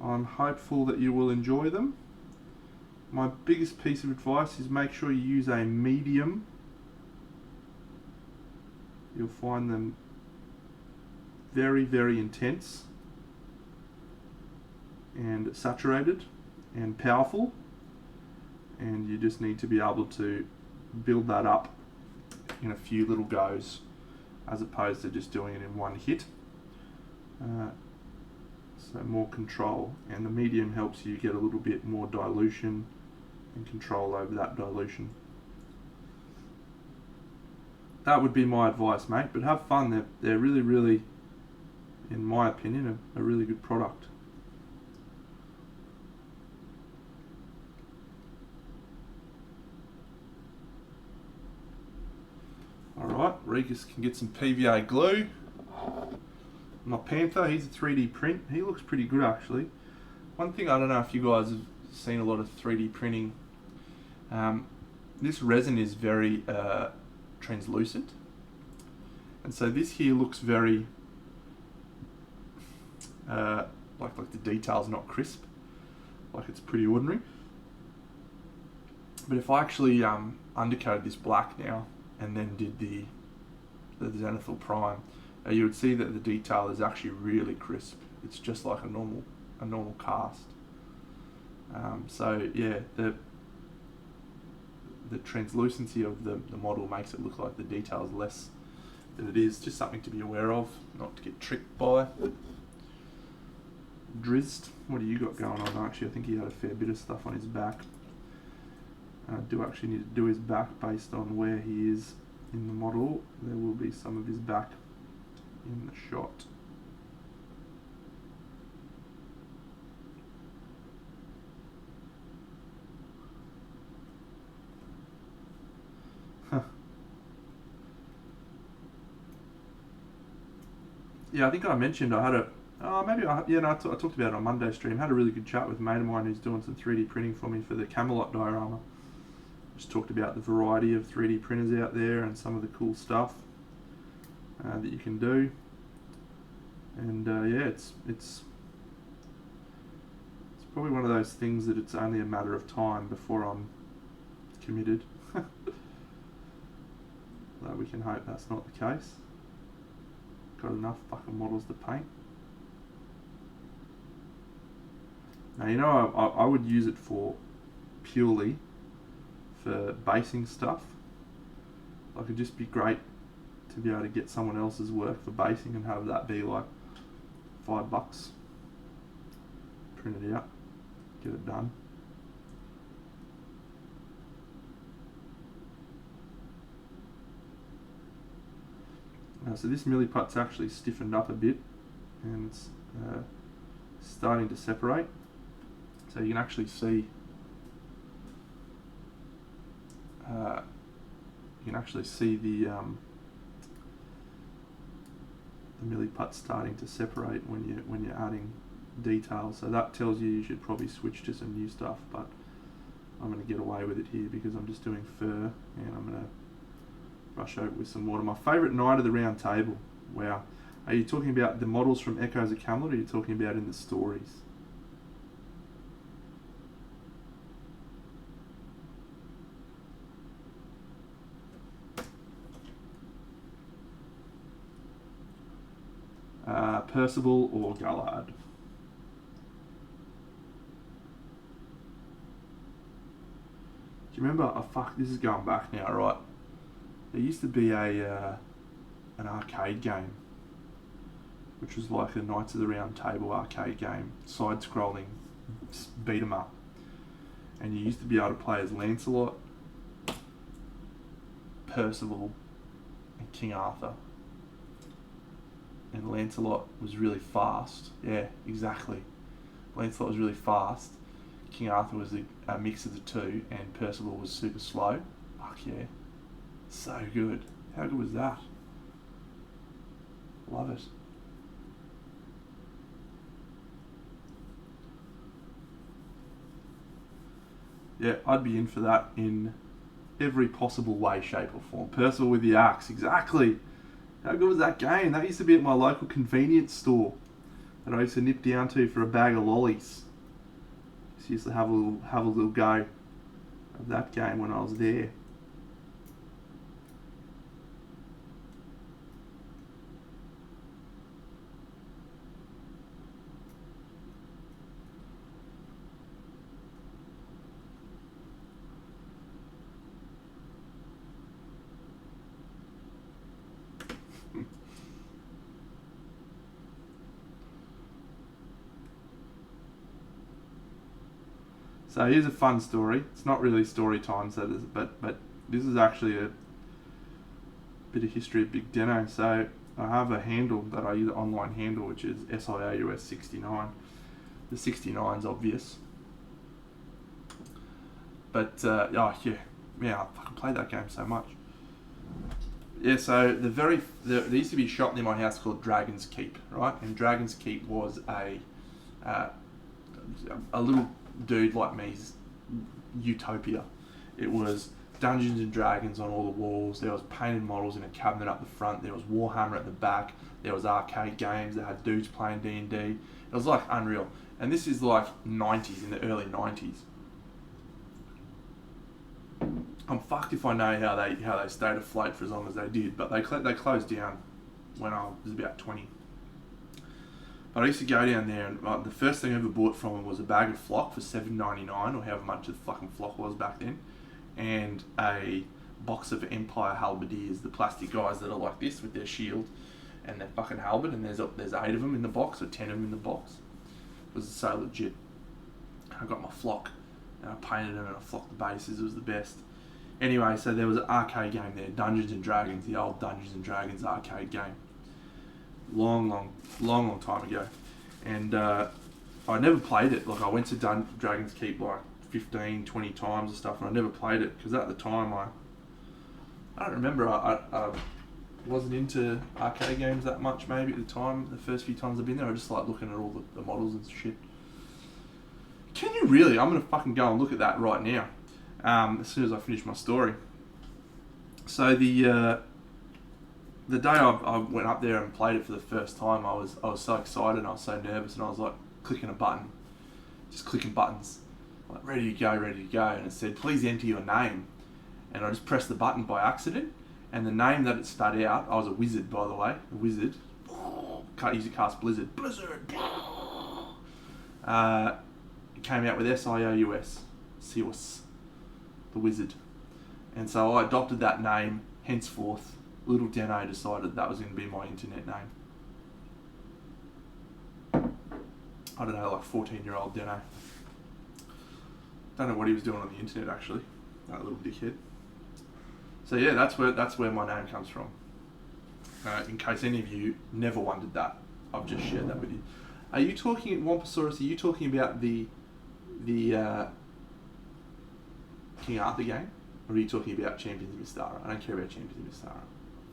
I'm hopeful that you will enjoy them. My biggest piece of advice is make sure you use a medium. You'll find them very, very intense and saturated and powerful, and you just need to be able to build that up in a few little goes as opposed to just doing it in one hit. So more control, and the medium helps you get a little bit more dilution and control over that dilution. That would be my advice, mate, but have fun. They're really, really, in my opinion, a really good product. Alright, Regus can get some PVA glue. My Panther, he's a 3D print. He looks pretty good, actually. One thing, I don't know if you guys have seen a lot of 3D printing. This resin is very translucent. And so this here looks very, like the detail's not crisp. Like it's pretty ordinary. But if I actually undercoated this black now, and then did the Zenithal Prime, you would see that the detail is actually really crisp. It's just like a normal cast. So yeah, the translucency of the model makes it look like the detail is less than it is. Just something to be aware of, not to get tricked by. Drizzt, what do you got going on? Actually, I think he had a fair bit of stuff on his back. I do actually need to do his back based on where he is in the model. There will be some of his back in the shot. Yeah, I think I mentioned I had a. I talked about it on Monday stream. Had a really good chat with a mate of mine who's doing some 3D printing for me for the Camelot diorama. Just talked about the variety of 3D printers out there and some of the cool stuff that you can do. And it's probably one of those things that it's only a matter of time before I'm committed. Though we can hope that's not the case. Got enough fucking models to paint. Now, you know, I would use it for purely for basing stuff. Like, it'd just be great to be able to get someone else's work for basing and have that be like $5. Print it out, get it done. So this milliput's actually stiffened up a bit and it's starting to separate. So you can actually see the milliput starting to separate when you're adding details. So that tells you should probably switch to some new stuff, but I'm going to get away with it here because I'm just doing fur and I'm going to brush over with some water. My favourite Knight of the Round Table. Wow. Are you talking about the models from Echoes of Camelot, or are you talking about in the stories? Percival or Galahad? Do you remember? Oh fuck, this is going back now, right? There used to be an arcade game, which was like a Knights of the Round Table arcade game, side-scrolling beat 'em up, and you used to be able to play as Lancelot, Percival, and King Arthur. And Lancelot was really fast. Yeah, exactly. Lancelot was really fast. King Arthur was a mix of the two, and Percival was super slow. Fuck yeah. So good. How good was that? Love it. Yeah, I'd be in for that in every possible way, shape or form. Percival with the axe, exactly. How good was that game? That used to be at my local convenience store that I used to nip down to for a bag of lollies. Just used to have a little go of that game when I was there. So here's a fun story. It's not really story time, but this is actually a bit of history of Big Deno. So I have a handle that I use, an online handle, which is SIAUS69. The 69's obvious. But, I fucking played that game so much. Yeah, so there used to be a shop near my house called Dragon's Keep, right? And Dragon's Keep was a little dude like me's utopia. It was Dungeons and Dragons on all the walls. There was painted models in a cabinet up the front. There was Warhammer at the back. There was arcade games that had dudes playing D&D. It was like unreal. And this is like 90s, in the early 90s. I'm fucked if I know how they stayed afloat for as long as they did, but they closed down when I was about 20. But I used to go down there, and the first thing I ever bought from them was a bag of flock for $7.99, or however much the fucking flock was back then, and a box of Empire halberdiers, the plastic guys that are like this with their shield and their fucking halberd, and there's 8 of them in the box, or 10 of them in the box. It was so legit. I got my flock, and I painted them, and I flocked the bases. It was the best. Anyway, so there was an arcade game there, Dungeons and Dragons, the old Dungeons and Dragons arcade game. Long time ago. And I never played it. Like, I went to Dragon's Keep like 15, 20 times and stuff, and I never played it, because at the time I don't remember, wasn't into arcade games that much maybe at the time. The first few times I've been there, I just like looking at all the models and shit. Can you really? I'm gonna fucking go and look at that right now. As soon as I finish my story. So the day I went up there and played it for the first time, I was so excited and I was so nervous, and I was like clicking a button, just clicking buttons, like ready to go, and it said please enter your name, and I just pressed the button by accident, and the name that it spat out, I was a wizard by the way, a wizard, can't use to cast Blizzard, it came out with SIOUS, Sius, the wizard, and so I adopted that name. Henceforth, little Deno decided that was going to be my internet name. I don't know, like 14-year-old Deno. Don't know what he was doing on the internet actually, that little dickhead. So yeah, that's where my name comes from. In case any of you never wondered that, I've just shared that with you. Are you talking, Wamposaurus, are you talking about the King Arthur game? Or are you talking about Champions of Mystara? I don't care about Champions of Mystara.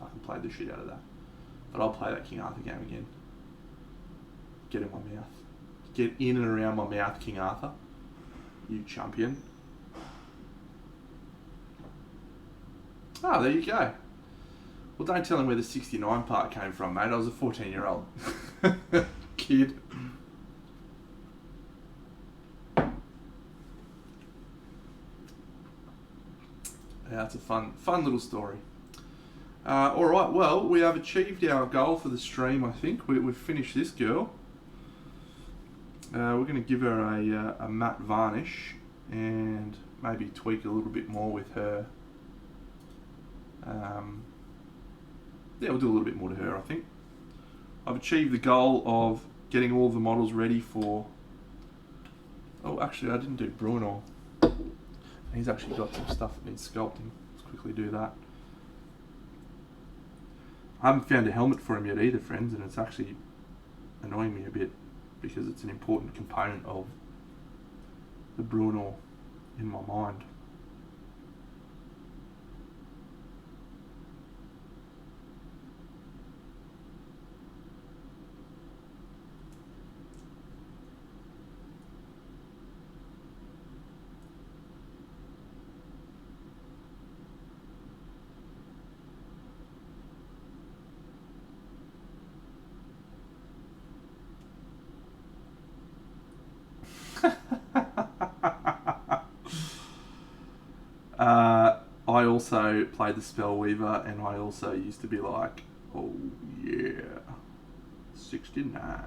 I can play the shit out of that. But I'll play that King Arthur game again. Get in my mouth. Get in and around my mouth, King Arthur. You champion. Oh, there you go. Well, don't tell him where the 69 part came from, mate. I was a 14-year-old kid. Yeah, it's a fun little story. Alright, well, we have achieved our goal for the stream, I think. We've finished this girl. We're going to give her a matte varnish and maybe tweak a little bit more with her. Yeah, we'll do a little bit more to her, I think. I've achieved the goal of getting all the models ready for... Oh, actually, I didn't do Bruno. He's actually got some stuff that needs sculpting. Let's quickly do that. I haven't found a helmet for him yet either, friends, and it's actually annoying me a bit because it's an important component of the Bruno in my mind. I also played the Spellweaver, and I also used to be like, oh yeah, 69.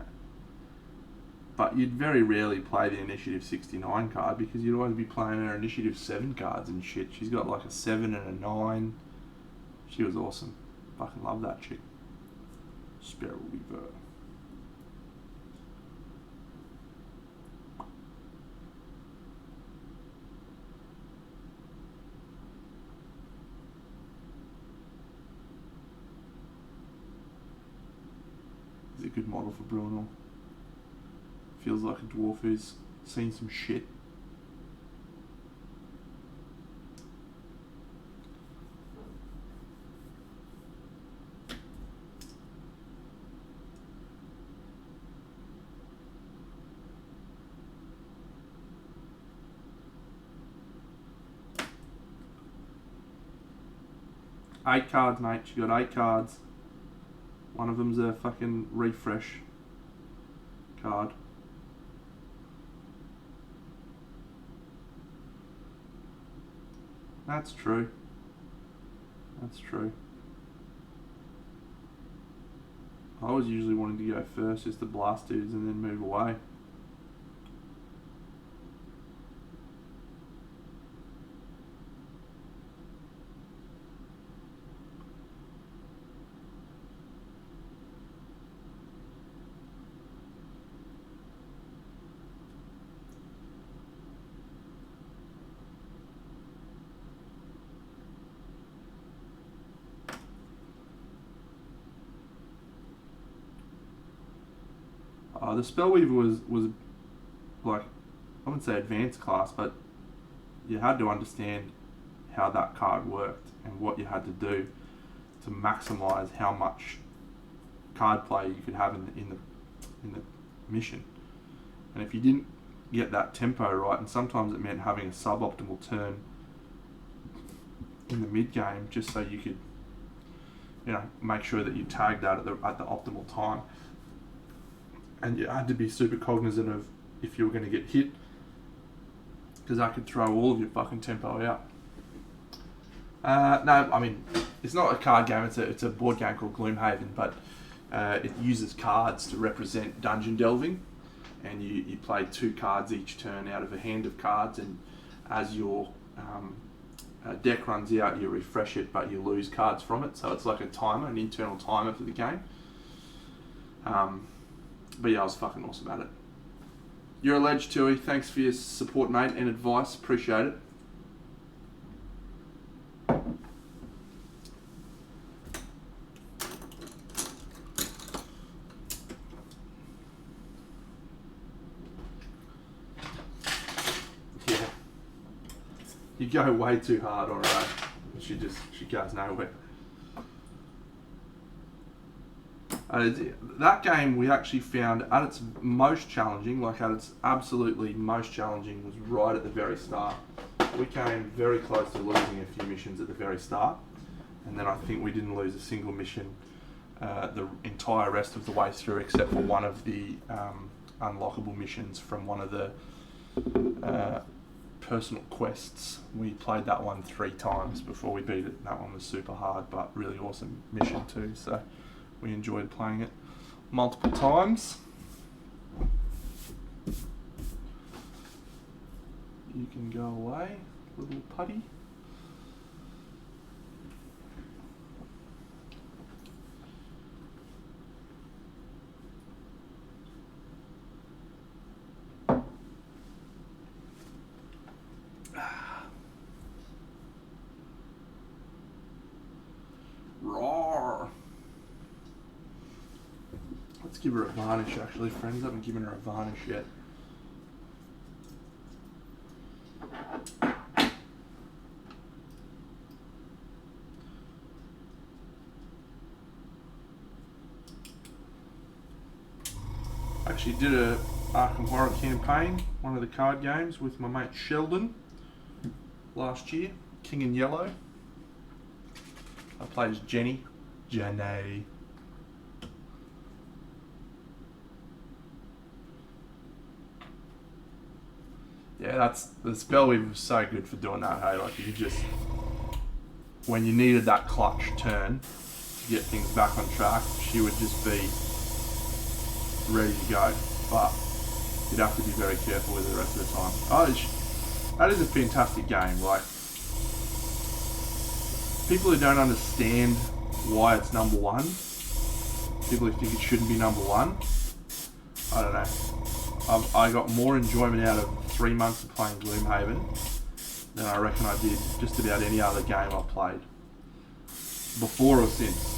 But you'd very rarely play the Initiative 69 card because you'd always be playing her Initiative 7 cards and shit. She's got like a 7 and a 9. She was awesome. Fucking love that chick. Spellweaver. A good model for Bruno. Feels like a dwarf who's seen some shit. Eight cards, mate. She got 8 cards. One of them's a fucking refresh card. That's true. That's true. I was usually wanting to go first just to blast dudes and then move away. The Spellweaver was like, I wouldn't say advanced class, but you had to understand how that card worked and what you had to do to maximise how much card play you could have in the mission. And if you didn't get that tempo right, and sometimes it meant having a suboptimal turn in the mid game just so you could, make sure that you tagged that at the optimal time. And you had to be super cognizant of if you were going to get hit, because that could throw all of your fucking tempo out. No, I mean, it's not a card game, it's a board game called Gloomhaven, but it uses cards to represent dungeon delving, and you play 2 cards each turn out of a hand of cards, and as your deck runs out, you refresh it, but you lose cards from it, so it's like a timer, an internal timer for the game. But yeah, I was fucking awesome at it. You're a ledge, Tui. Thanks for your support, mate, and advice. Appreciate it. Yeah. You go way too hard on her. She goes nowhere. That game we actually found at its most challenging, at its absolutely most challenging, was right at the very start. We came very close to losing a few missions at the very start, and then I think we didn't lose a single mission the entire rest of the way through, except for one of the unlockable missions from one of the personal quests. We played that one 3 times before we beat it. That one was super hard, but really awesome mission too, so we enjoyed playing it multiple times. You can go away, little putty. Roar. Let's give her a varnish, actually, friends. I haven't given her a varnish yet. I actually did a Arkham Horror campaign, one of the card games, with my mate Sheldon last year, King in Yellow. I played as Jenny. Yeah, that's the Spellweaver was so good for doing that, hey? Like, you just, when you needed that clutch turn to get things back on track, she would just be ready to go. But you'd have to be very careful with it the rest of the time. That is a fantastic game. Like, people who don't understand why it's number 1, people who think it shouldn't be number 1, I don't know. I got more enjoyment out of 3 months of playing Gloomhaven than I reckon I did just about any other game I've played, before or since.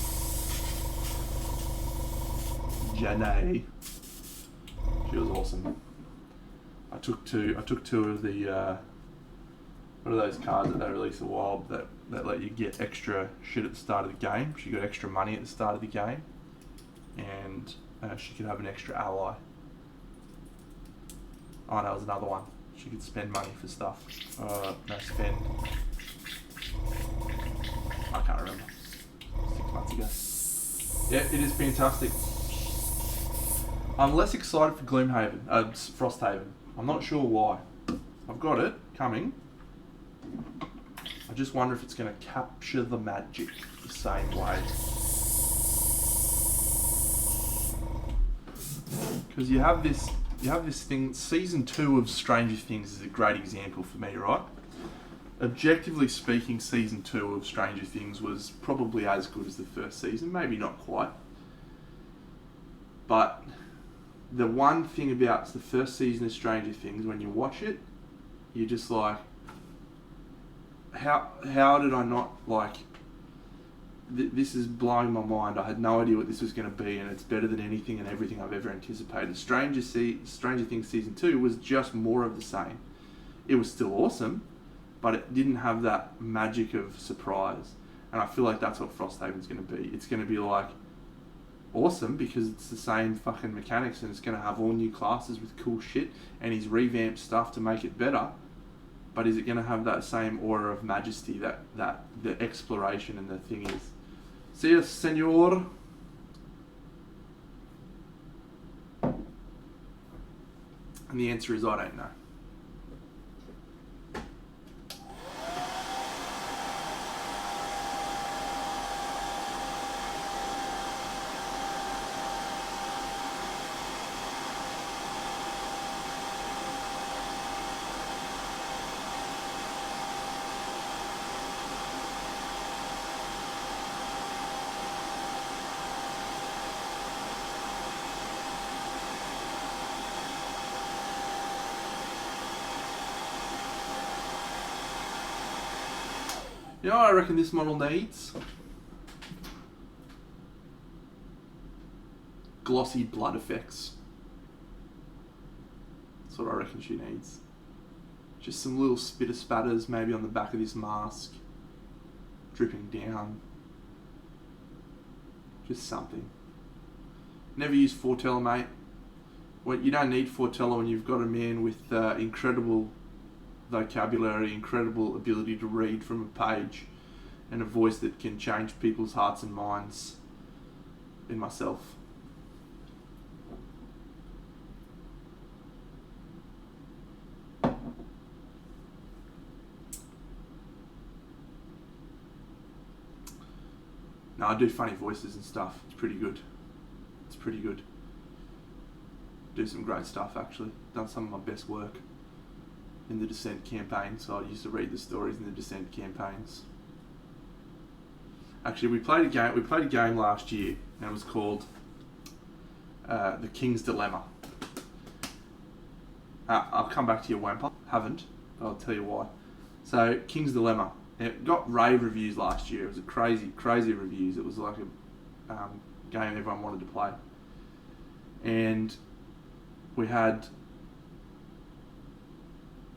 Janae, she was awesome. I took two of the what are those cards that they released a while that let you get extra shit at the start of the game. She got extra money at the start of the game, and she could have an extra ally. Oh, no, was another one. She could spend money for stuff. Spend. I can't remember. 6 months ago. Yeah, it is fantastic. I'm less excited for Gloomhaven, Frosthaven. I'm not sure why. I've got it coming. I just wonder if it's going to capture the magic the same way. Because you have this thing. Season 2 of Stranger Things is a great example for me, right? Objectively speaking, Season 2 of Stranger Things was probably as good as the first season, maybe not quite. But the one thing about the first season of Stranger Things, when you watch it, you're just like, how did I not, like, this is blowing my mind. I had no idea what this was going to be, and it's better than anything and everything I've ever anticipated. Stranger Things Season 2 was just more of the same. It was still awesome, but it didn't have that magic of surprise. And I feel like that's what Frosthaven's going to be. It's going to be like awesome because it's the same fucking mechanics, and it's going to have all new classes with cool shit, and he's revamped stuff to make it better. But is it going to have that same aura of majesty that the exploration and the thing is? See you, senor. And the answer is I don't know. You know what I reckon this model needs? Glossy blood effects. That's what I reckon she needs. Just some little spitter spatters maybe on the back of this mask. Dripping down. Just something. Never use Fortella, mate. Well, you don't need Fortella when you've got a man with incredible vocabulary, incredible ability to read from a page, and a voice that can change people's hearts and minds in myself. No, I do funny voices and stuff. It's pretty good. It's pretty good. Do some great stuff, actually. Done some of my best work in the Descent campaign, so I used to read the stories in the Descent campaigns. Actually, we played a game last year, and it was called The King's Dilemma. I'll come back to your Wampa. Haven't, but I'll tell you why. So, King's Dilemma. It got rave reviews last year. It was a crazy reviews. It was like a game everyone wanted to play. And we had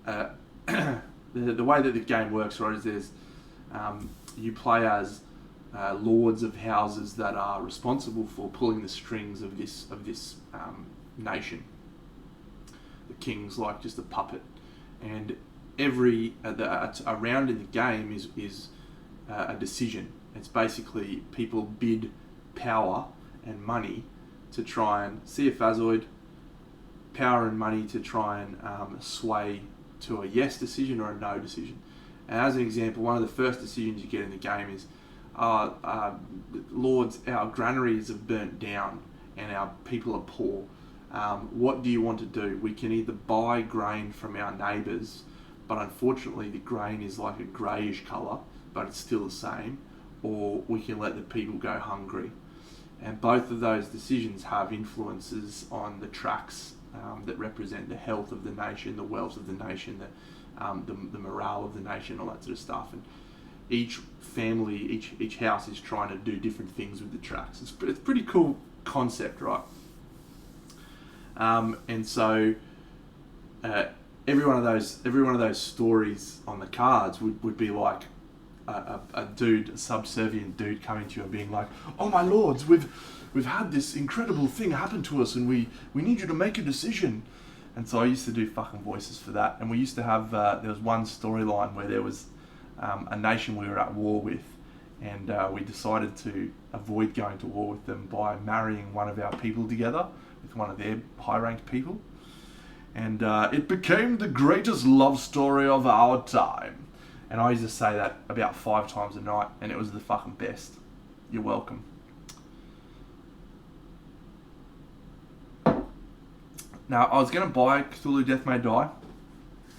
the way that the game works, right, is there's you play as lords of houses that are responsible for pulling the strings of this nation. The king's like just a puppet, and every a round in the game is a decision. It's basically people bid power and money to try and see a Phazoid, power and money to try and sway to a yes decision or a no decision. And as an example, one of the first decisions you get in the game is, lords, our granaries have burnt down and our people are poor. What do you want to do? We can either buy grain from our neighbours, but unfortunately the grain is like a greyish colour, but it's still the same, or we can let the people go hungry. And both of those decisions have influences on the tracks that represent the health of the nation, the wealth of the nation, the morale of the nation, all that sort of stuff. And each family, each house is trying to do different things with the tracks. It's a pretty cool concept, right? And so every one of those stories on the cards would be like a subservient dude coming to you and being like, "Oh my lords, we've had this incredible thing happen to us, and we need you to make a decision." And so I used to do fucking voices for that. And we used to have there was one storyline where there was a nation we were at war with, and we decided to avoid going to war with them by marrying one of our people together with one of their high-ranked people. And it became the greatest love story of our time. And I used to say that about 5 times a night, and it was the fucking best. You're welcome. Now, I was going to buy Cthulhu Death May Die.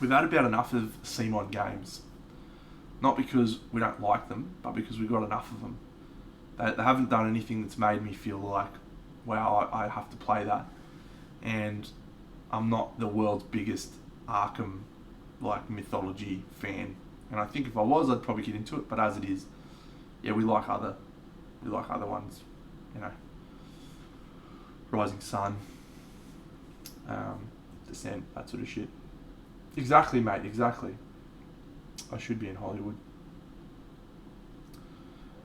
We've had about enough of CMOD games. Not because we don't like them, but because we've got enough of them. They haven't done anything that's made me feel like, wow, I have to play that. And I'm not the world's biggest Arkham mythology fan. And I think if I was, I'd probably get into it. But as it is, yeah, we like other ones, you know. Rising Sun, Descent, that sort of shit. Exactly, mate. Exactly. I should be in Hollywood.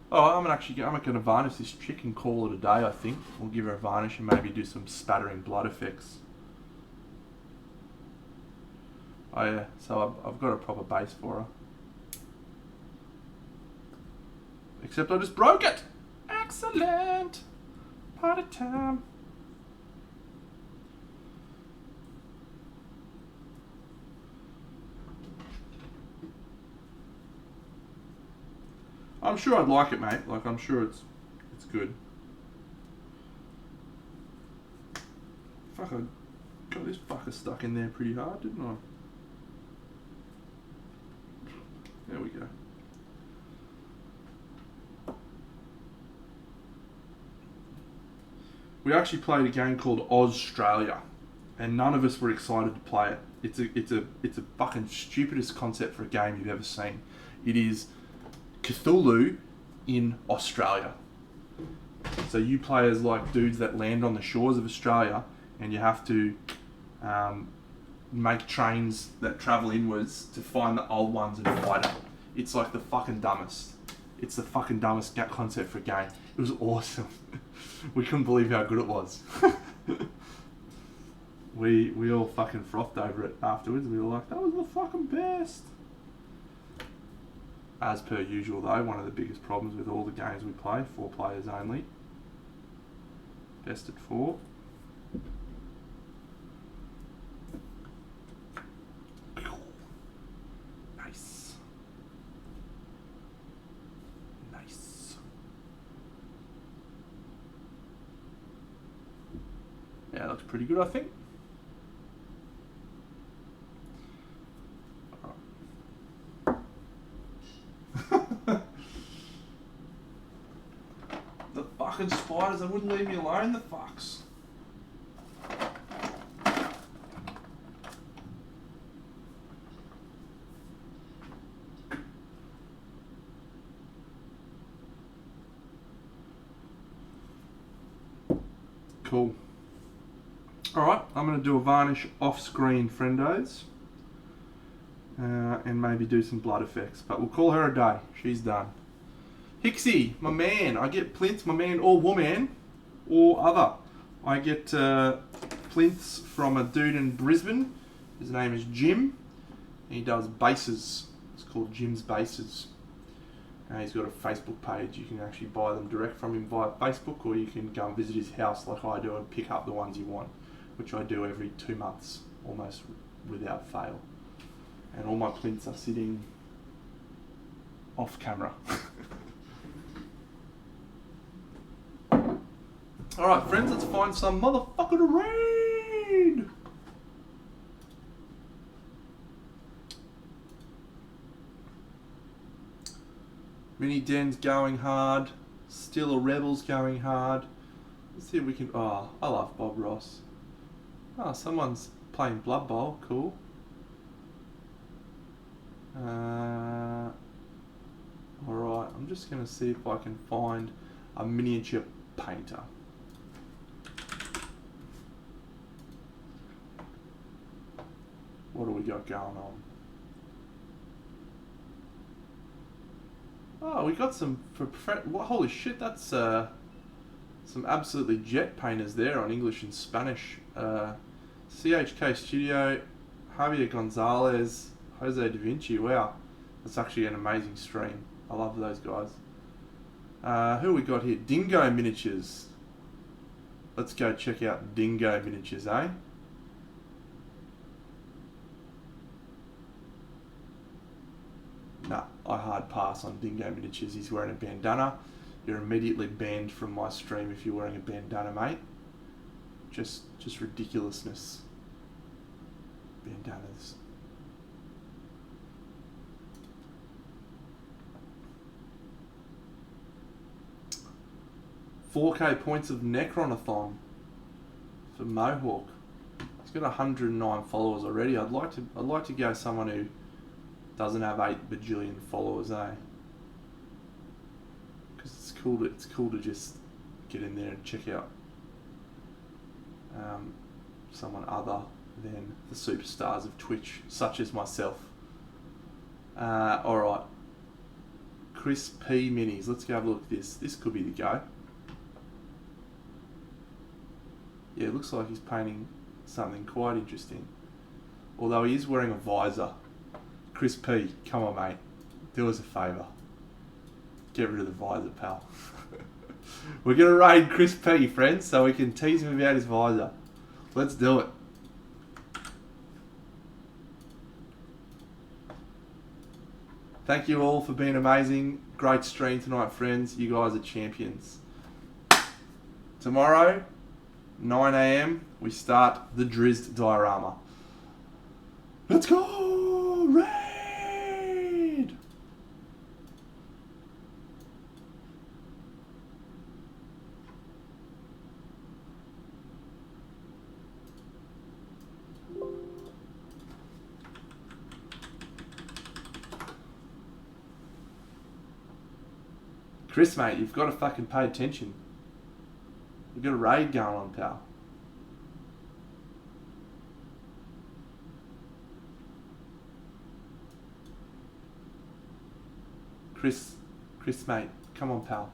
Oh, I'm gonna varnish this chick and call it a day. I think we'll give her a varnish and maybe do some spattering blood effects. Oh yeah, so I've got a proper base for her. Except I just broke it. Excellent. Party time. I'm sure I'd like it, mate. Like, I'm sure it's good. Fuck, I got this fucker stuck in there pretty hard, didn't I? There we go. We actually played a game called Australia, and none of us were excited to play it. It's a fucking stupidest concept for a game you've ever seen. It is Cthulhu in Australia. So you play as like dudes that land on the shores of Australia, and you have to make trains that travel inwards to find the old ones and fight them. It's like the fucking dumbest. It's the fucking dumbest concept for a game. It was awesome. We couldn't believe how good it was. we all fucking frothed over it afterwards. We were like, that was the fucking best. As per usual though, one of the biggest problems with all the games we play, 4 players only. Best at 4. Nice. Nice. Yeah, that looks pretty good, I think. The fucking spiders, they wouldn't leave me alone, the fucks. Cool. Alright, I'm going to do a varnish off screen, friendos. And maybe do some blood effects. But we'll call her a day. She's done. Hixie, my man. I get plinths, my man, or woman, or other. I get plinths from a dude in Brisbane. His name is Jim. He does bases. It's called Jim's Bases. He's got a Facebook page. You can actually buy them direct from him via Facebook, or you can go and visit his house like I do and pick up the ones you want, which I do every 2 months, almost without fail. And all my plinths are sitting off camera. Alright friends, let's find some motherfucker to raid! Mini Den's going hard. Still a Rebels going hard. Let's see if we can... Oh, I love Bob Ross. Oh, someone's playing Blood Bowl. Cool. Alright, I'm just going to see if I can find a miniature painter. What do we got going on? Oh, we got some... holy shit, that's some absolutely jet painters there on English and Spanish. CHK Studio, Javier Gonzalez, Jose Da Vinci. Wow, that's actually an amazing stream. I love those guys. Who we got here? Dingo Miniatures. Let's go check out Dingo Miniatures, eh? Nah, I hard pass on Dingo Miniatures. He's wearing a bandana. You're immediately banned from my stream if you're wearing a bandana, mate. Just ridiculousness. Bandanas. $4K points of Necronathon for Mohawk. He's got 109 followers already. I'd like to go someone who doesn't have 8 bajillion followers, eh? Because it's cool to just get in there and check out someone other than the superstars of Twitch, such as myself. Alright. Chris P Minis. Let's go have a look at this. This could be the go. Yeah, it looks like he's painting something quite interesting. Although he is wearing a visor. Chris P, come on mate. Do us a favour. Get rid of the visor, pal. We're going to raid Chris P, friends, so we can tease him about his visor. Let's do it. Thank you all for being amazing. Great stream tonight, friends. You guys are champions. Tomorrow, 9 AM, we start the Drizzt diorama. Let's go! Raid! Chris, mate, you've got to fucking pay attention. You've got a raid going on, pal. Chris, mate, come on, pal.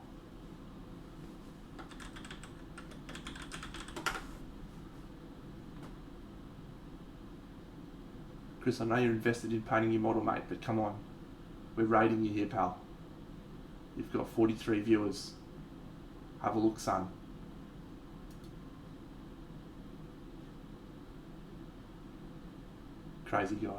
Chris, I know you're invested in painting your model, mate, but come on. We're raiding you here, pal. You've got 43 viewers. Have a look, son. Crazy guy.